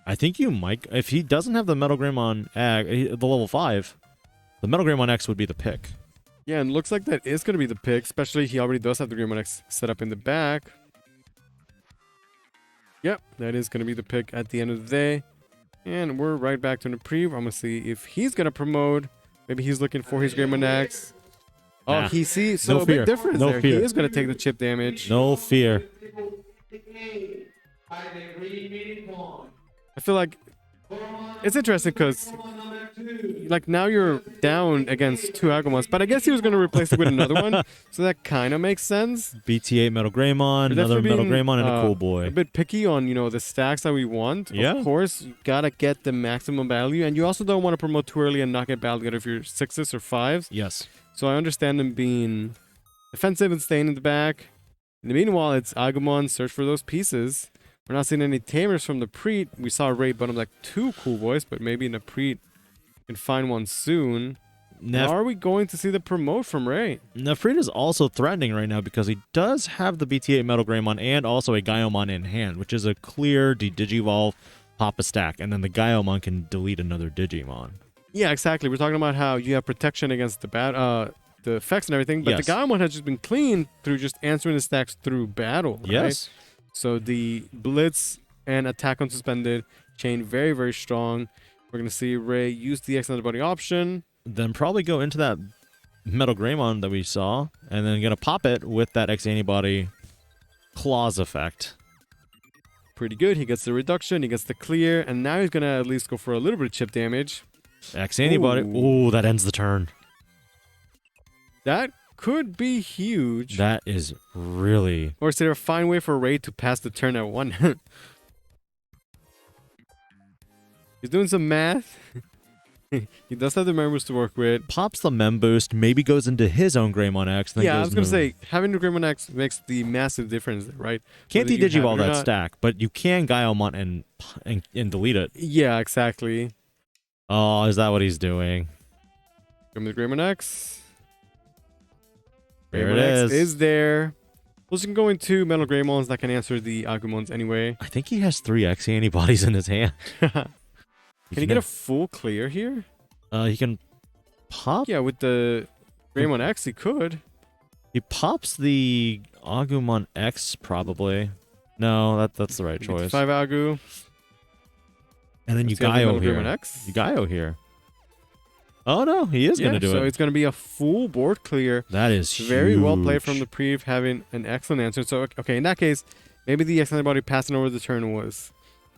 S1: I think you might, if he doesn't have the Metal Greymon the level 5, the Metal Greymon X would be the pick.
S2: Yeah, and looks like that is going to be the pick, especially he already does have the Greymon X set up in the back. Yep, that is going to be the pick at the end of the day. And we're right back to Nefpreet. I'm going to see if he's going to promote. Maybe he's looking for his Greymon X. Oh, he sees. So a big difference there. He is going to take the chip damage.
S1: No fear.
S2: I feel like it's interesting because like now you're down against 2 Agumons, but I guess he was going to replace it with another one, so that kind of makes sense.
S1: BT8 Metal Greymon, another Metal Greymon, and a Cool Boy.
S2: A bit picky on, you know, the stacks that we want.
S1: Yeah.
S2: Of course, you gotta get the maximum value, and you also don't want to promote too early and not get battle together if you're 6s or 5s.
S1: Yes.
S2: So I understand them being defensive and staying in the back. In the meanwhile, it's Agumon search for those pieces. We're not seeing any tamers from the Preet. We saw Ray bottom like 2 Cool Boys, but maybe in the Preet can find one soon. Are we going to see the promote from Ray?
S1: Nefrit is also threatening right now because he does have the BT8 Metal Greymon and also a Gaiomon in hand, which is a clear Digivolve, pop a stack, and then the Gaiomon can delete another Digimon.
S2: Yeah, exactly. We're talking about how you have protection against the effects and everything, but the Gaiomon has just been clean through just answering the stacks through battle. Right?
S1: Yes.
S2: So the Blitz and Attack on Suspended chain very, very strong. We're going to see Ray use the X antibody option.
S1: Then probably go into that Metal Greymon that we saw, and then going to pop it with that X antibody claws effect.
S2: Pretty good. He gets the reduction, he gets the clear, and now he's going to at least go for a little bit of chip damage.
S1: X antibody. Ooh, that ends the turn.
S2: That could be huge.
S1: That is really...
S2: Or is there a fine way for Ray to pass the turn at 1? He's doing some math. He does have the Mem Boost to work with.
S1: Pops the Mem Boost, maybe goes into his own Greymon X. Then
S2: I was going to say, having the Greymon X makes the massive difference, right?
S1: Can't Digivolve that stack, but you can Gaiomon and delete it.
S2: Yeah, exactly.
S1: Oh, is that what he's doing?
S2: Give me the Greymon X.
S1: There it is.
S2: Is there. Plus, you can go into Metal Greymons that can answer the Agumons anyway.
S1: I think he has 3 X antibodies in his hand.
S2: Can he get a full clear here?
S1: He can pop.
S2: Yeah, with the Greymon X, he could.
S1: He pops the Agumon X, probably. No, that's the right choice.
S2: 5 Agu.
S1: And then you Gaio here. You Gaio here. Oh, no, he is going to do it.
S2: So it's going to be a full board clear.
S1: That is huge.
S2: Very well played from the Prev, having an excellent answer. So, okay, in that case, maybe the X antibody passing over the turn was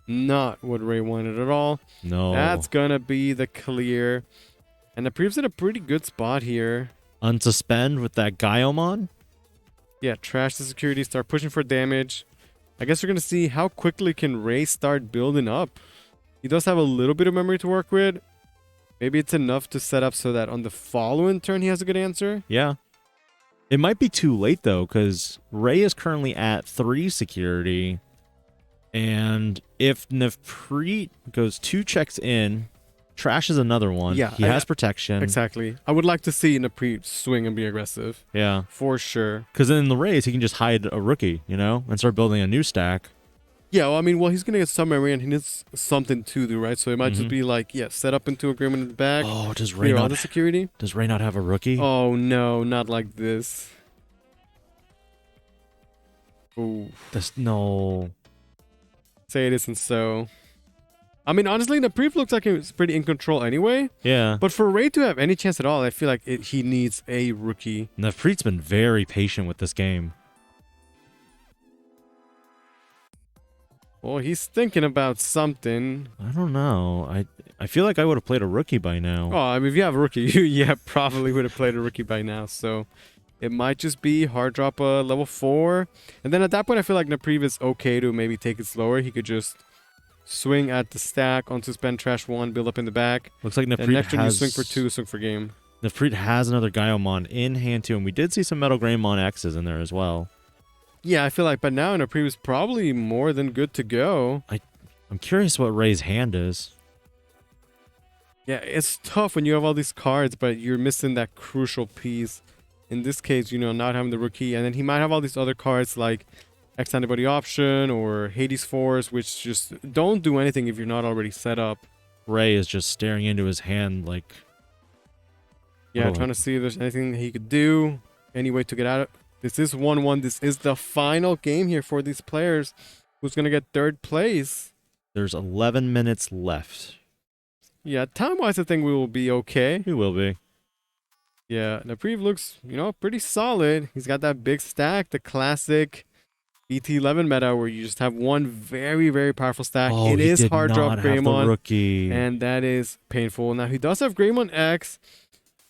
S2: not what Ray wanted at all.
S1: No.
S2: That's going to be the clear. And the Prev's in a pretty good spot here.
S1: Unsuspend with that Gaiomon?
S2: Yeah, trash the security, start pushing for damage. I guess we're going to see how quickly can Ray start building up. He does have a little bit of memory to work with. Maybe it's enough to set up so that on the following turn he has a good answer.
S1: Yeah. It might be too late, though, because Ray is currently at 3 security. And if Nefrit goes 2 checks in, trashes another one, he has protection.
S2: Exactly. I would like to see Nefrit swing and be aggressive.
S1: Yeah.
S2: For sure.
S1: Because in the race, he can just hide a rookie, you know, and start building a new stack.
S2: Yeah, well, I mean, he's going to get some memory and he needs something to do, right? So it might just be like, set up into agreement in the back.
S1: Oh, does Ray not
S2: security?
S1: Does Ray not have a rookie?
S2: Oh, no, not like this. Ooh.
S1: No.
S2: Say it isn't so. I mean, honestly, the brief looks like it's pretty in control anyway.
S1: Yeah.
S2: But for Ray to have any chance at all, I feel like he needs a rookie.
S1: Nefrit's been very patient with this game.
S2: Well, he's thinking about something.
S1: I don't know. I feel like I would have played a rookie by now.
S2: Oh, I mean, if you have a rookie, probably would have played a rookie by now. So it might just be hard drop a level 4. And then at that point, I feel like Napriv is okay to maybe take it slower. He could just swing at the stack on suspend trash 1, build up in the back.
S1: Looks like Nefrit
S2: next turn you swing for 2, swing for game.
S1: Nefrit has another Gaiomon in hand too, and we did see some Metal Greymon X's in there as well.
S2: Yeah, I feel like, but now Nefrit is probably more than good to go.
S1: I'm curious what Ray's hand is.
S2: Yeah, it's tough when you have all these cards, but you're missing that crucial piece. In this case, not having the rookie, and then he might have all these other cards like X antibody option or Hades Force, which just don't do anything if you're not already set up.
S1: Ray is just staring into his hand like...
S2: Yeah, trying to see if there's anything he could do. Any way to get out of it. This is 1-1. This is the final game here for these players. Who's going to get 3rd place?
S1: There's 11 minutes left.
S2: Yeah, time-wise, I think we will be okay.
S1: We will be.
S2: Yeah, Napriv looks, pretty solid. He's got that big stack, the classic BT11 meta where you just have one very, very powerful stack.
S1: Oh,
S2: it is hard drop Greymon,
S1: rookie,
S2: and that is painful. Now he does have Greymon X,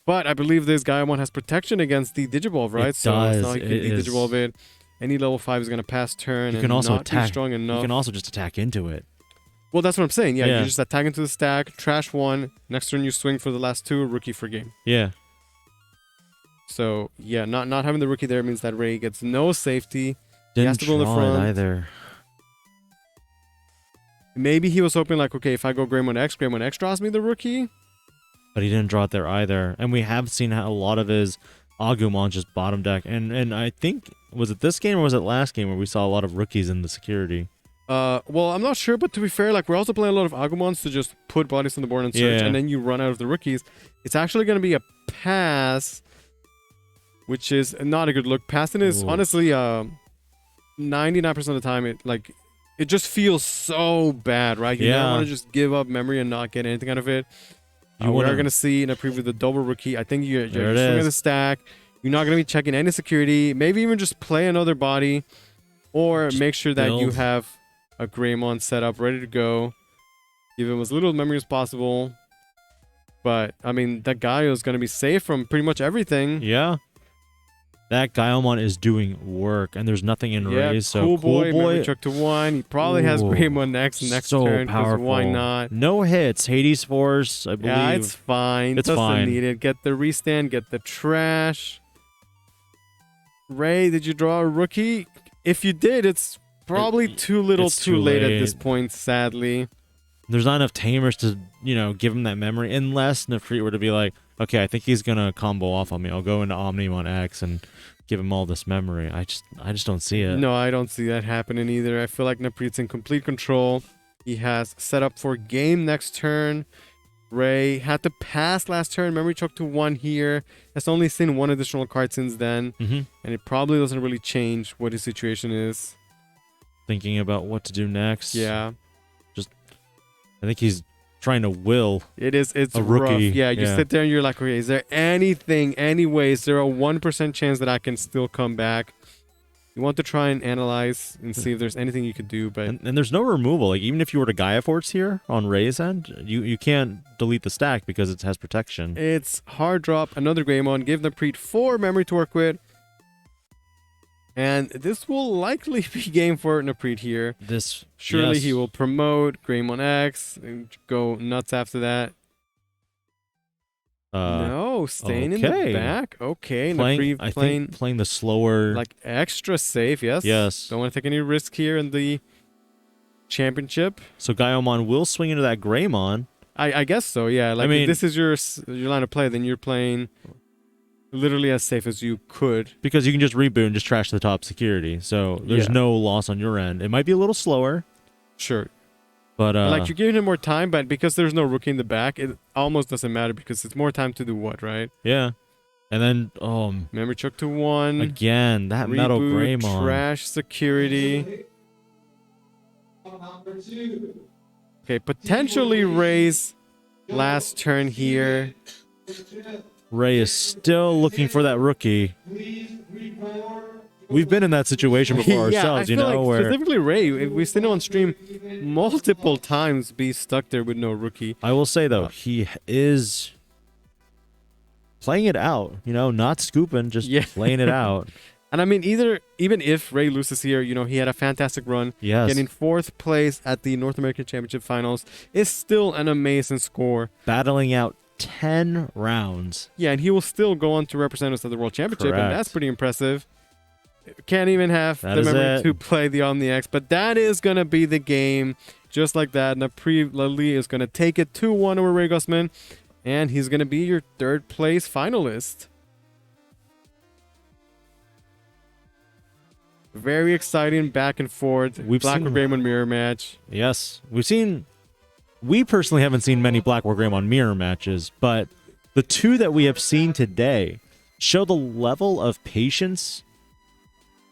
S2: but I believe this Gaimon has protection against the Digivolve, right?
S1: It's not like
S2: he can Digivolve it. Any level 5 is going to pass turn and not be strong enough.
S1: You can also just attack into it.
S2: Well, that's what I'm saying. Yeah, you just attack into the stack, trash one. Next turn you swing for the last 2, rookie for game.
S1: Yeah.
S2: So yeah, not having the rookie there means that Ray gets no safety.
S1: Didn't
S2: he has to go in the front
S1: either.
S2: Maybe he was hoping like, okay, if I go Greymon X draws me the rookie.
S1: But he didn't draw it there either. And we have seen how a lot of his Agumon just bottom deck. And I think, was it this game or was it last game where we saw a lot of rookies in the security?
S2: Well, I'm not sure, but to be fair, like we're also playing a lot of Agumons to just put bodies on the board and search, and then you run out of the rookies. It's actually going to be a pass, which is not a good look. Passing is honestly 99% of the time it just feels so bad, right? You don't want to just give up memory and not get anything out of it. We're going to see in a preview the double rookie. I think you're swinging the stack. You're not going to be checking any security. Maybe even just play another body, or just make sure that you have a Greymon set up ready to go. Give him as little memory as possible. But I mean, that Gaio is going to be safe from pretty much everything.
S1: Yeah. That Gaiomon is doing work, and there's nothing in Raise. So
S2: Cool Boy truck to 1. He probably has Greymon next turn.
S1: Powerful.
S2: Why not?
S1: No hits. Hades Force, I believe.
S2: Yeah, it's fine.
S1: It's fine.
S2: Doesn't need it. Get the restand. Get the trash. Ray, did you draw a rookie? If you did, it's probably too little, too late at this point. Sadly,
S1: there's not enough tamers to give him that memory, unless Nefrit were to be like, okay, I think he's gonna combo off on me. I'll go into Omnimon X and give him all this memory. I just don't see it.
S2: No, I don't see that happening either. I feel like Nefrit's in complete control. He has set up for game next turn. Ray had to pass last turn. Memory choke to 1 here. Has only seen 1 additional card since then, and it probably doesn't really change what his situation is.
S1: Thinking about what to do next.
S2: Yeah,
S1: I think he's trying to will.
S2: It's
S1: a rookie.
S2: Rough. Yeah, you sit there and you're like, okay, is there anything, any way? Is there a 1% chance that I can still come back? You want to try and analyze and see if there's anything you could do, but
S1: and there's no removal. Like even if you were to Gaia Force here on Ray's end, you can't delete the stack because it has protection.
S2: It's hard drop another Greymon, give the Preet 4 memory to work with. And this will likely be game for Nefrit here. Surely he will promote Greymon X and go nuts after that. No, staying in the back. Okay,
S1: playing the slower,
S2: like extra safe. Yes. Don't want to take any risk here in the championship.
S1: So Gaiomon will swing into that Greymon.
S2: I guess so. Yeah. Like if this is your line of play, then you're playing literally as safe as you could,
S1: because you can just reboot and just trash the top security. So there's no loss on your end. It might be a little slower.
S2: Sure.
S1: But
S2: like you're giving him more time, but because there's no rookie in the back, it almost doesn't matter because it's more time to do what, right?
S1: Yeah. And then
S2: memory choke to 1
S1: again. That reboot, Metal Greymon,
S2: trash security. Okay, potentially raise last turn here.
S1: Ray is still looking for that rookie. We've been in that situation before ourselves,
S2: I feel like specifically Ray, we've seen him on stream multiple times be stuck there with no rookie.
S1: I will say though, he is playing it out, not scooping, just playing it out.
S2: And I mean, even if Ray loses here, he had a fantastic run.
S1: Yes.
S2: Getting 4th place at the North American Championship Finals is still an amazing score.
S1: Battling out 10 rounds.
S2: Yeah, and he will still go on to represent us at the World Championship, and that's pretty impressive. Can't even have the memory to play the Omni X, but that is going to be the game. Just like that, Napri Lali is going to take it 2-1 over Ray Gussman, and he's going to be your 3rd place finalist. Very exciting back and forth. Blackwood Greymon mirror match.
S1: Yes. We personally haven't seen many Blackwood Greymon mirror matches, but the 2 that we have seen today show the level of patience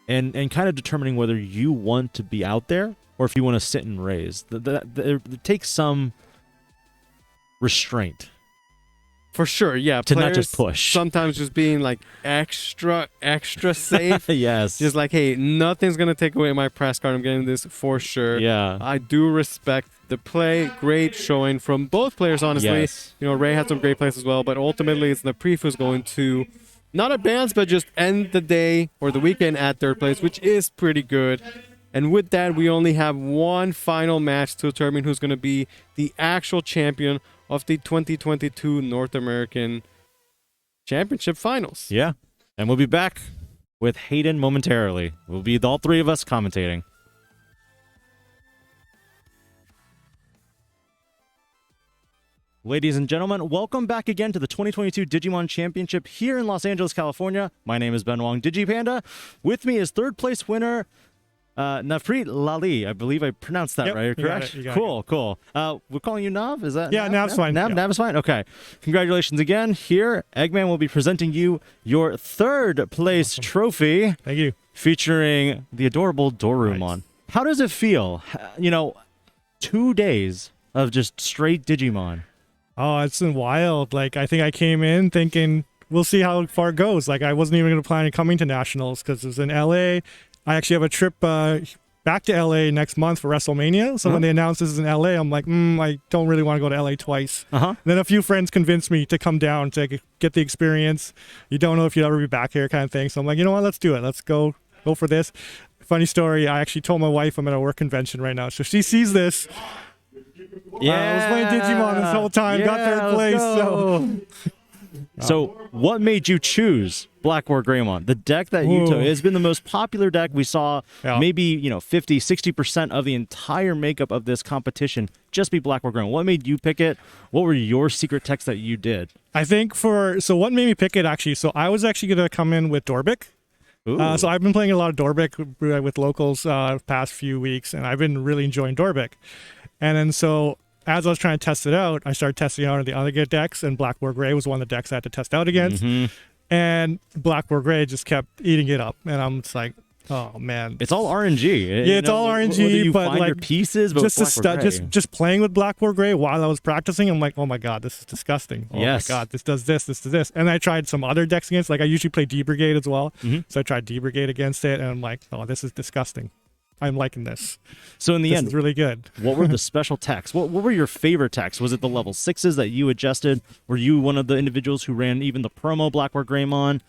S1: and kind of determining whether you want to be out there or if you want to sit and raise. It takes some restraint.
S2: For sure, yeah.
S1: To not just push.
S2: Sometimes just being like extra safe.
S1: Yes.
S2: Just like, hey, nothing's going to take away my press card. I'm getting this for sure.
S1: Yeah.
S2: I do respect the play. Great showing from both players, honestly.
S1: Yes.
S2: You know, Ray had some great plays as well, but ultimately it's Naprif who's going to not advance, but just end the day or the weekend at third place, which is pretty good. And with that, we only have one final match to determine who's going to be the actual champion of the 2022 North American Championship Finals.
S1: Yeah. And we'll be back with Hayden momentarily. We'll be all three of us commentating. Ladies and gentlemen, welcome back again to the 2022 Digimon Championship here in Los Angeles, California. My name is Ben Wong, DigiPanda. With me is third place winner Nafreet Lali. I believe I pronounced that right, correct?
S2: You got
S1: cool, cool. We're calling you Nav, is that?
S3: Yeah, Nav's fine.
S1: Nav is fine? Okay. Congratulations again. Here, Eggman will be presenting you your third place trophy.
S3: Thank you.
S1: Featuring the adorable Dorumon.
S3: Nice.
S1: How does it feel? 2 days of just straight Digimon.
S3: Oh, it's been wild. Like, I think I came in thinking, we'll see how far it goes. Like, I wasn't even going to plan on coming to Nationals because it was in LA. I actually have a trip back to LA next month for WrestleMania. So when they announced this is in LA, I'm like, I don't really want to go to LA twice. Then a few friends convinced me to come down to get the experience. You don't know if you'll ever be back here kind of thing. So I'm like, you know what? Let's do it. Let's go for this. Funny story. I actually told my wife I'm at a work convention right now. So if she sees this,
S1: Yeah,
S3: I was playing Digimon this whole time, got third place.
S1: So what made you choose Black War Greymon? The deck that you took has been the most popular deck we saw. Maybe 50-60% of the entire makeup of this competition just be Black War Greymon. What made you pick it? What were your secret techs that you did?
S3: I think so what made me pick it actually, so I was actually going to come in with Dorbic. So I've been playing a lot of Dorbic with locals past few weeks, and I've been really enjoying Dorbic. And then so as I was trying to test it out, I started testing out the other decks, and Black War Grey was one of the decks I had to test out against. And Black War Grey just kept eating it up, and I'm just like, oh man,
S1: it's all RNG.
S3: Yeah, it's all RNG.
S1: You
S3: but
S1: find
S3: like
S1: your pieces, but
S3: just playing with Black War Grey while I was practicing, I'm like, oh my god, this is disgusting. Oh my god, this does this, this does this. And I tried some other decks against. Like I usually play D Brigade as well, so I tried D Brigade against it, and I'm like, oh, this is disgusting. I'm liking this.
S1: So in the end,
S3: it's really good.
S1: What were the special techs? What were your favorite techs? Was it the level 6s that you adjusted? Were you one of the individuals who ran even the promo Black War Greymon,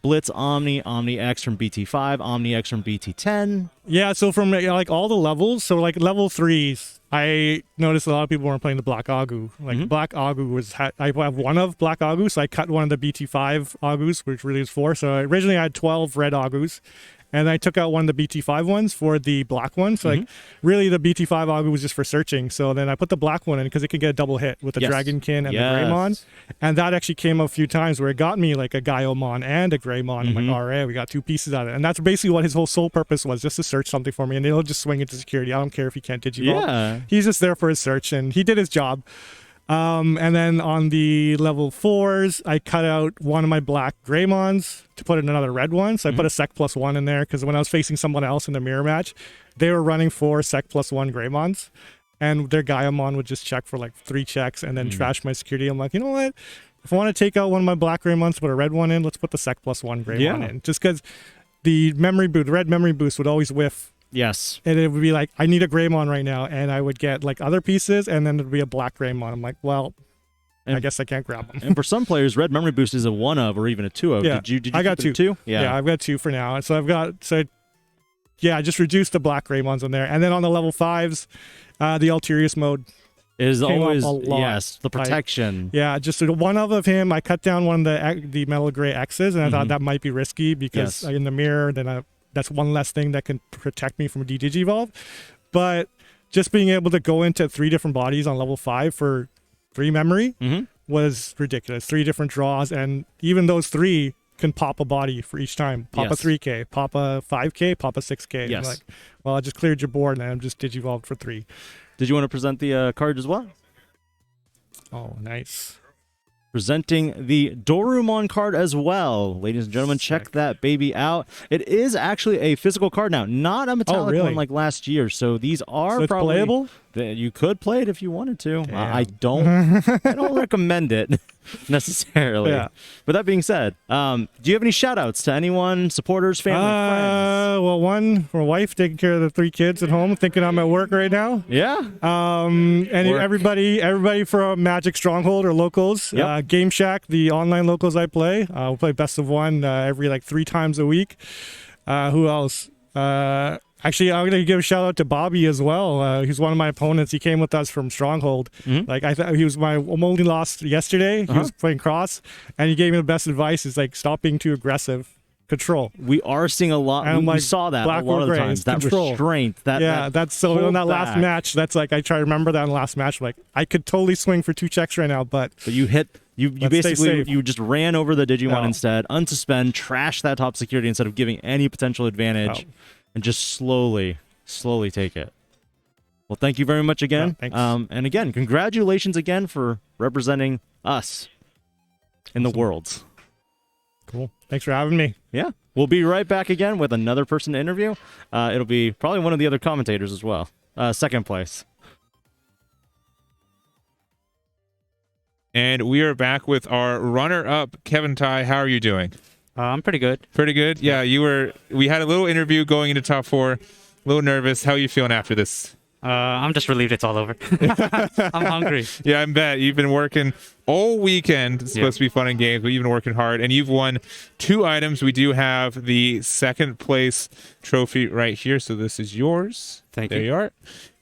S1: Blitz Omni, Omni X from BT5, Omni X from BT10?
S3: Yeah, so from like all the levels, so like level 3s, I noticed a lot of people weren't playing the Black Agu. Like Black Agu I have one of Black Agu, so I cut one of the BT5 Agus, which really is 4. So originally I had 12 red Agus. And I took out one of the BT5 ones for the black one. So like really the BT5 Agu was just for searching. So then I put the black one in because it could get a double hit with the Dragonkin and the Greymon. And that actually came up a few times where it got me like a Gaiomon and a Greymon. I'm like, all right, we got 2 pieces out of it. And that's basically what his whole sole purpose was, just to search something for me. And he'll just swing into security. I don't care if he can't Digivolve.
S1: Yeah.
S3: He's just there for his search, and he did his job. And then on the level 4s, I cut out one of my black Greymons to put in another red one. So I put a Sec +1 in there because when I was facing someone else in the mirror match, they were running 4 Sec +1 Greymons, and their Gaiomon would just check for like 3 checks and then trash my security. I'm like, you know what? If I want to take out one of my black Greymons, put a red one in, let's put the Sec +1 Greymon in. Just because the red memory boost would always whiff.
S1: Yes.
S3: And it would be like, I need a Greymon right now. And I would get like other pieces, and then there'd be a black Greymon. I'm like, well, I guess I can't grab them.
S1: And for some players, red memory boost is a 1 of or even a 2 of.
S3: Yeah.
S1: Did you
S3: I got
S1: 2?
S3: Yeah, I've got 2 for now. So I just reduced the black Greymons on there. And then on the level 5s, the Alterius mode
S1: is always, yes, the protection.
S3: Just one of him. I cut down one of the Metal Gray X's, and I thought that might be risky because in the mirror, then that's one less thing that can protect me from a Digivolve. But just being able to go into 3 different bodies on level 5 for 3 memory was ridiculous. 3 different draws, and even those 3 can pop a body for each time. Pop a 3K, pop a 5K, pop a 6K.
S1: Yes.
S3: Like, well, I just cleared your board, and I'm just Digivolved for 3.
S1: Did you want to present the card as well?
S3: Oh, nice.
S1: Presenting the Dorumon card as well. Ladies and gentlemen, check that baby out. It is actually a physical card now, not a metallic one like last year. So these are
S3: probably playable?
S1: You could play it if you wanted to. I don't recommend it necessarily. Yeah. But that being said, do you have any shout-outs to anyone, supporters, family, friends?
S3: Well, one, my wife taking care of the 3 kids at home, thinking I'm at work right now.
S1: Yeah.
S3: And everybody from Magic Stronghold or locals.
S1: Yep.
S3: Game Shack, the online locals I play. We play best of 1 every like 3 times a week. Who else? Actually, I'm going to give a shout out to Bobby as well. He's one of my opponents. He came with us from Stronghold. Like I thought he was my only lost yesterday. He was playing cross, and he gave me the best advice. Is like, stop being too aggressive. Control.
S1: We are seeing a lot. We saw that a lot of the times. That restraint.
S3: That's so in that last match. That's like I try to remember that in the last match. Like I could totally swing for 2 checks right now, but
S1: you hit. You basically you just ran over the Digimon instead, unsuspend, trash that top security instead of giving any potential advantage, and just slowly take it. Well, thank you very much again.
S3: Thanks.
S1: And again, congratulations again for representing us in the Worlds.
S3: Cool. Thanks for having me.
S1: Yeah. We'll be right back again with another person to interview. It'll be probably one of the other commentators as well. Second place.
S4: And we are back with our runner-up, Kevin Tai. How are you doing?
S5: I'm pretty good.
S4: Pretty good? Yeah, we had a little interview going into top 4. A little nervous. How are you feeling after this?
S5: I'm just relieved it's all over. I'm hungry.
S4: Yeah, I bet. You've been working all weekend. It's supposed to be fun and games, but you've been working hard. And you've won 2 items. We do have the second place trophy right here. So this is yours.
S5: Thank you.
S4: There you are.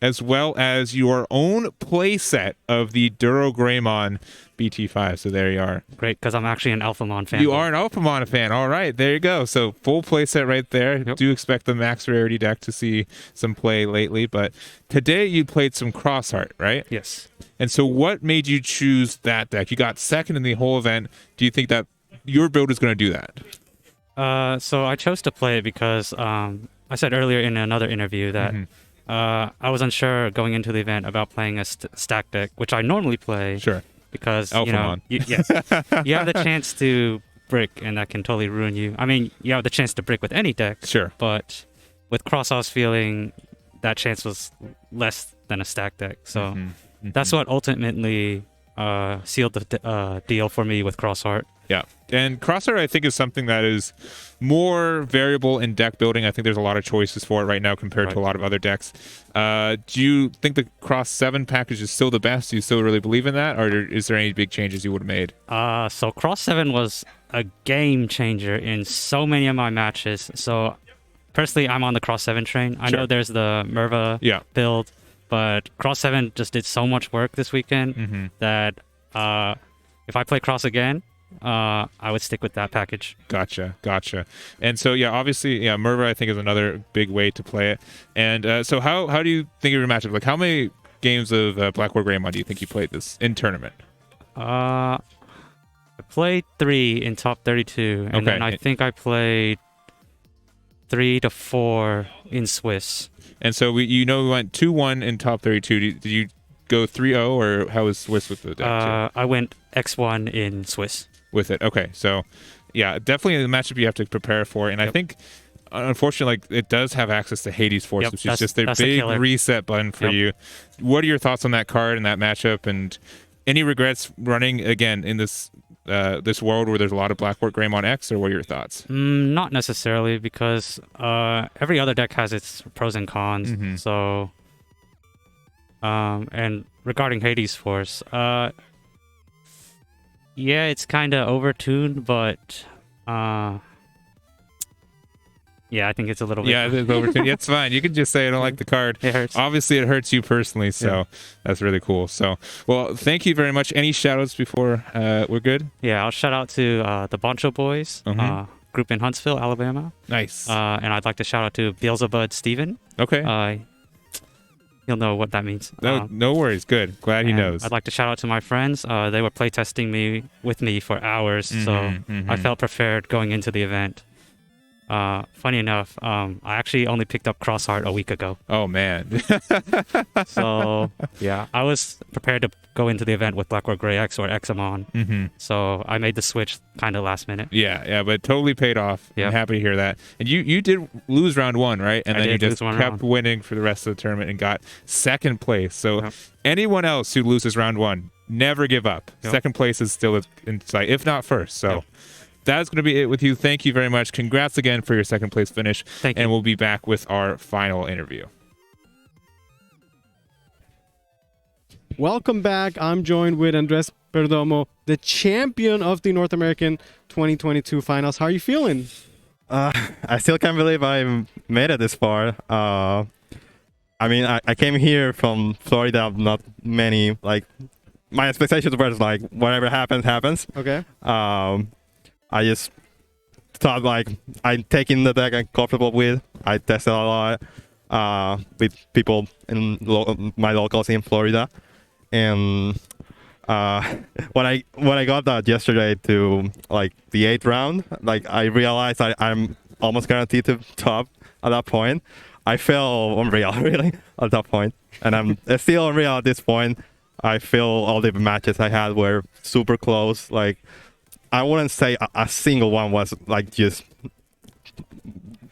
S4: As well as your own play set of the Duro Greymon BT5. So there you are.
S5: Great, because I'm actually an Alphamon fan.
S4: You are an Alphamon fan. All right, there you go. So full play set right there.
S5: Yep.
S4: Do expect the max rarity deck to see some play lately. But today you played some Crossheart, right?
S5: Yes.
S4: And so what made you choose that deck? You got second in the whole event. Do you think that your build is going to do that?
S5: So I chose to play it because I said earlier in another interview that I was unsure going into the event about playing a stack deck, which I normally play.
S4: Sure.
S5: Because,
S4: Alphamon.
S5: you have the chance to brick, and that can totally ruin you. I mean, you have the chance to brick with any deck.
S4: Sure.
S5: But with Cross, I was feeling that chance was less than a stack deck. So that's what ultimately sealed the deal for me with Crossheart.
S4: Yeah. And Crossheart, I think, is something that is more variable in deck building. I think there's a lot of choices for it right now compared to a lot of other decks. Do you think the Cross 7 package is still the best? Do you still really believe in that? Or is there any big changes you would have made?
S5: So Cross 7 was a game changer in so many of my matches. So personally, I'm on the Cross 7 train. I know there's the Merva build, but Cross 7 just did so much work this weekend that if I play Cross again, I would stick with that package.
S4: Gotcha. And so, obviously, Merva, I think, is another big way to play it. And so how do you think of your matchup? Like, how many games of Blackboard Greymon do you think you played this in tournament?
S5: I played 3 in top 32, and then I think I played 3 to 4 in Swiss.
S4: And so we went 2-1 in top 32. Did you go 3-0, or how was Swiss with the deck?
S5: I went X1 in Swiss.
S4: With it. Okay, so definitely the matchup you have to prepare for. And I think, unfortunately, it does have access to Hades Force, which is just their big reset button for you. What are your thoughts on that card and that matchup? And any regrets running, again, in this this world where there's a lot of Blackboard Greymon X, or what are your thoughts?
S5: Not necessarily, because every other deck has its pros and cons. So, and regarding Hades Force, it's kind of overtuned, but I think it's a little bit.
S4: Yeah, it's overtuned. It's fine. You can just say I don't like the card.
S5: It hurts.
S4: Obviously, it hurts you personally, so that's really cool. So, well, thank you very much. Any shout-outs before we're good?
S5: Yeah, I'll shout out to the Boncho Boys group in Huntsville, Alabama.
S4: Nice.
S5: And I'd like to shout out to Beelzebub Steven.
S4: Okay.
S5: He'll know what that means.
S4: No worries. Good. Glad he knows.
S5: I'd like to shout out to my friends. They were playtesting with me for hours, so I felt prepared going into the event. funny enough, I actually only picked up Cross Heart a week ago.
S4: Oh, man.
S5: So, yeah, I was prepared to go into the event with Blackboard Gray X or Examon.
S4: Mm-hmm.
S5: So I made the switch kind of last minute.
S4: Yeah, but totally paid off.
S5: Yep.
S4: I'm happy to hear that. And you did lose round 1, right? And then you just kept
S5: round.
S4: winning for the rest of the tournament and got second place. So anyone else who loses round 1, never give up. Second place is still in sight, if not first. So that's going to be it with you. Thank you very much. Congrats again for your second place finish.
S5: Thank you.
S4: And we'll be back with our final interview.
S2: Welcome back. I'm joined with Andres Perdomo, the champion of the North American 2022 finals. How are you feeling?
S6: I still can't believe I made it this far. I mean, I came here from Florida. Not many, like, my expectations were like, whatever happens, happens.
S2: Okay.
S6: I just thought, like, I'm taking the deck I'm comfortable with. I tested a lot with people in my locals in Florida. And when I got that yesterday to, like, the 8th round, like, I realized I'm almost guaranteed to top at that point. I feel unreal, really, at that point. And I'm still unreal at this point. I feel all the matches I had were super close. Like, I wouldn't say a single one was, like, just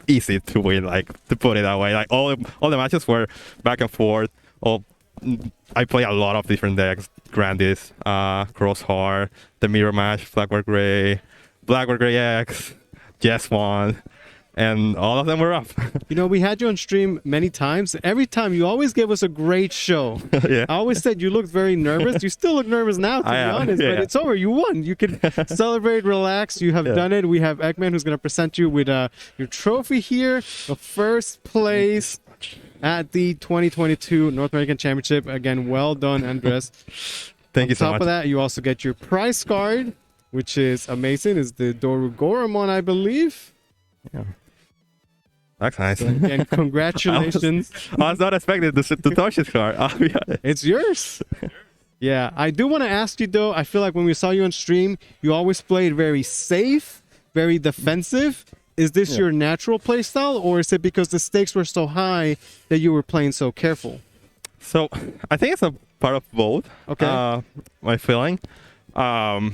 S6: easy to win, like, to put it that way. Like, all the matches were back and forth. I play a lot of different decks. Grandis, Crossheart, the Mirror Match, Blackboard Gray X, Yes One, and all of them were up.
S2: You know, we had you on stream many times. Every time, you always gave us a great show.
S6: Yeah.
S2: I always said you looked very nervous. You still look nervous now, to be honest, but it's over. You won. You can celebrate, relax. You have done it. We have Eggman, who's going to present you with your trophy here, the first place at the 2022 North American Championship. Again, well done, Andres.
S6: Thank you so much.
S2: On top of that, you also get your prize card, which is amazing. It's the Dorugoramon, I believe.
S6: Yeah. That's nice.
S2: And congratulations.
S6: I was not expecting to touch this card.
S2: It's yours. Yeah, I do want to ask you, though. I feel like when we saw you on stream, you always played very safe, very defensive. Is this your natural play style, or is it because the stakes were so high that you were playing so careful?
S6: So, I think it's a part of both.
S2: Okay.
S6: My feeling. I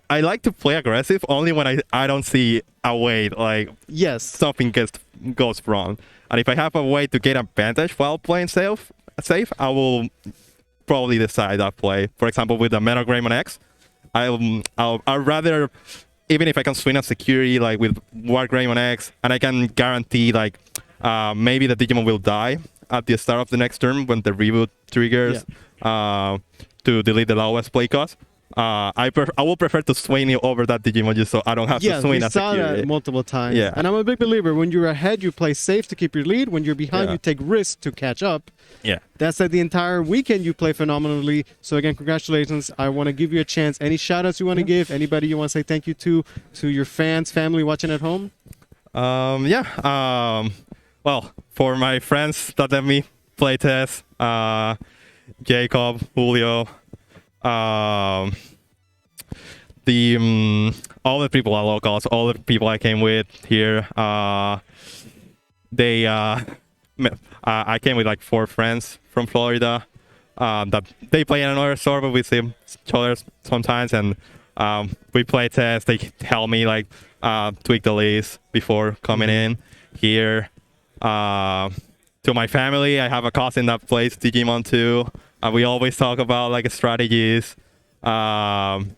S6: like to play aggressive only when I don't see a way, like, something goes wrong. And if I have a way to get advantage while playing safe, I will probably decide that play. For example, with the Metal Greymon X, I'd rather, even if I can swing a security, like with War Greymon X, and I can guarantee, like, maybe the Digimon will die at the start of the next turn when the reboot triggers to delete the lowest play cost. I will prefer to swing it over that Digimon just so I don't have to swing a security.
S2: Yeah, we saw that multiple times.
S6: Yeah.
S2: And I'm a big believer, when you're ahead, you play safe to keep your lead. When you're behind, you take risks to catch up.
S6: Yeah.
S2: That's the entire weekend you play phenomenally. So again, congratulations. I want to give you a chance. Any shout-outs you want to give? Anybody you want to say thank you to your fans, family watching at home?
S6: Well, for my friends that let me play test, Jacob, Julio, all the people are locals, all the people I came with here, I came with like 4 friends from Florida that they play in another store, but we see each other sometimes, and we play test. They help me like tweak the list before coming in here. To my family, I have a cousin that plays Digimon too. We always talk about like strategies, and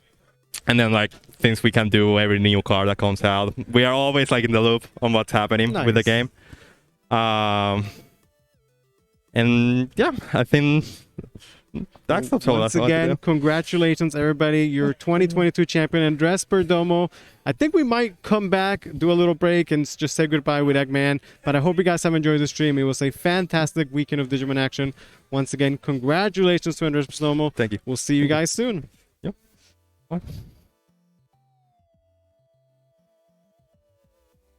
S6: then like things we can do every new card that comes out. We are always like in the loop on what's happening with the game. And yeah, I think that's all.
S2: Once again, congratulations, everybody. Your 2022 champion, Andres Perdomo. I think we might come back, do a little break, and just say goodbye with Eggman. But I hope you guys have enjoyed the stream. It was a fantastic weekend of Digimon action. Once again, congratulations to Andres Perdomo.
S6: Thank you.
S2: We'll see you guys soon.
S6: Yep. Bye.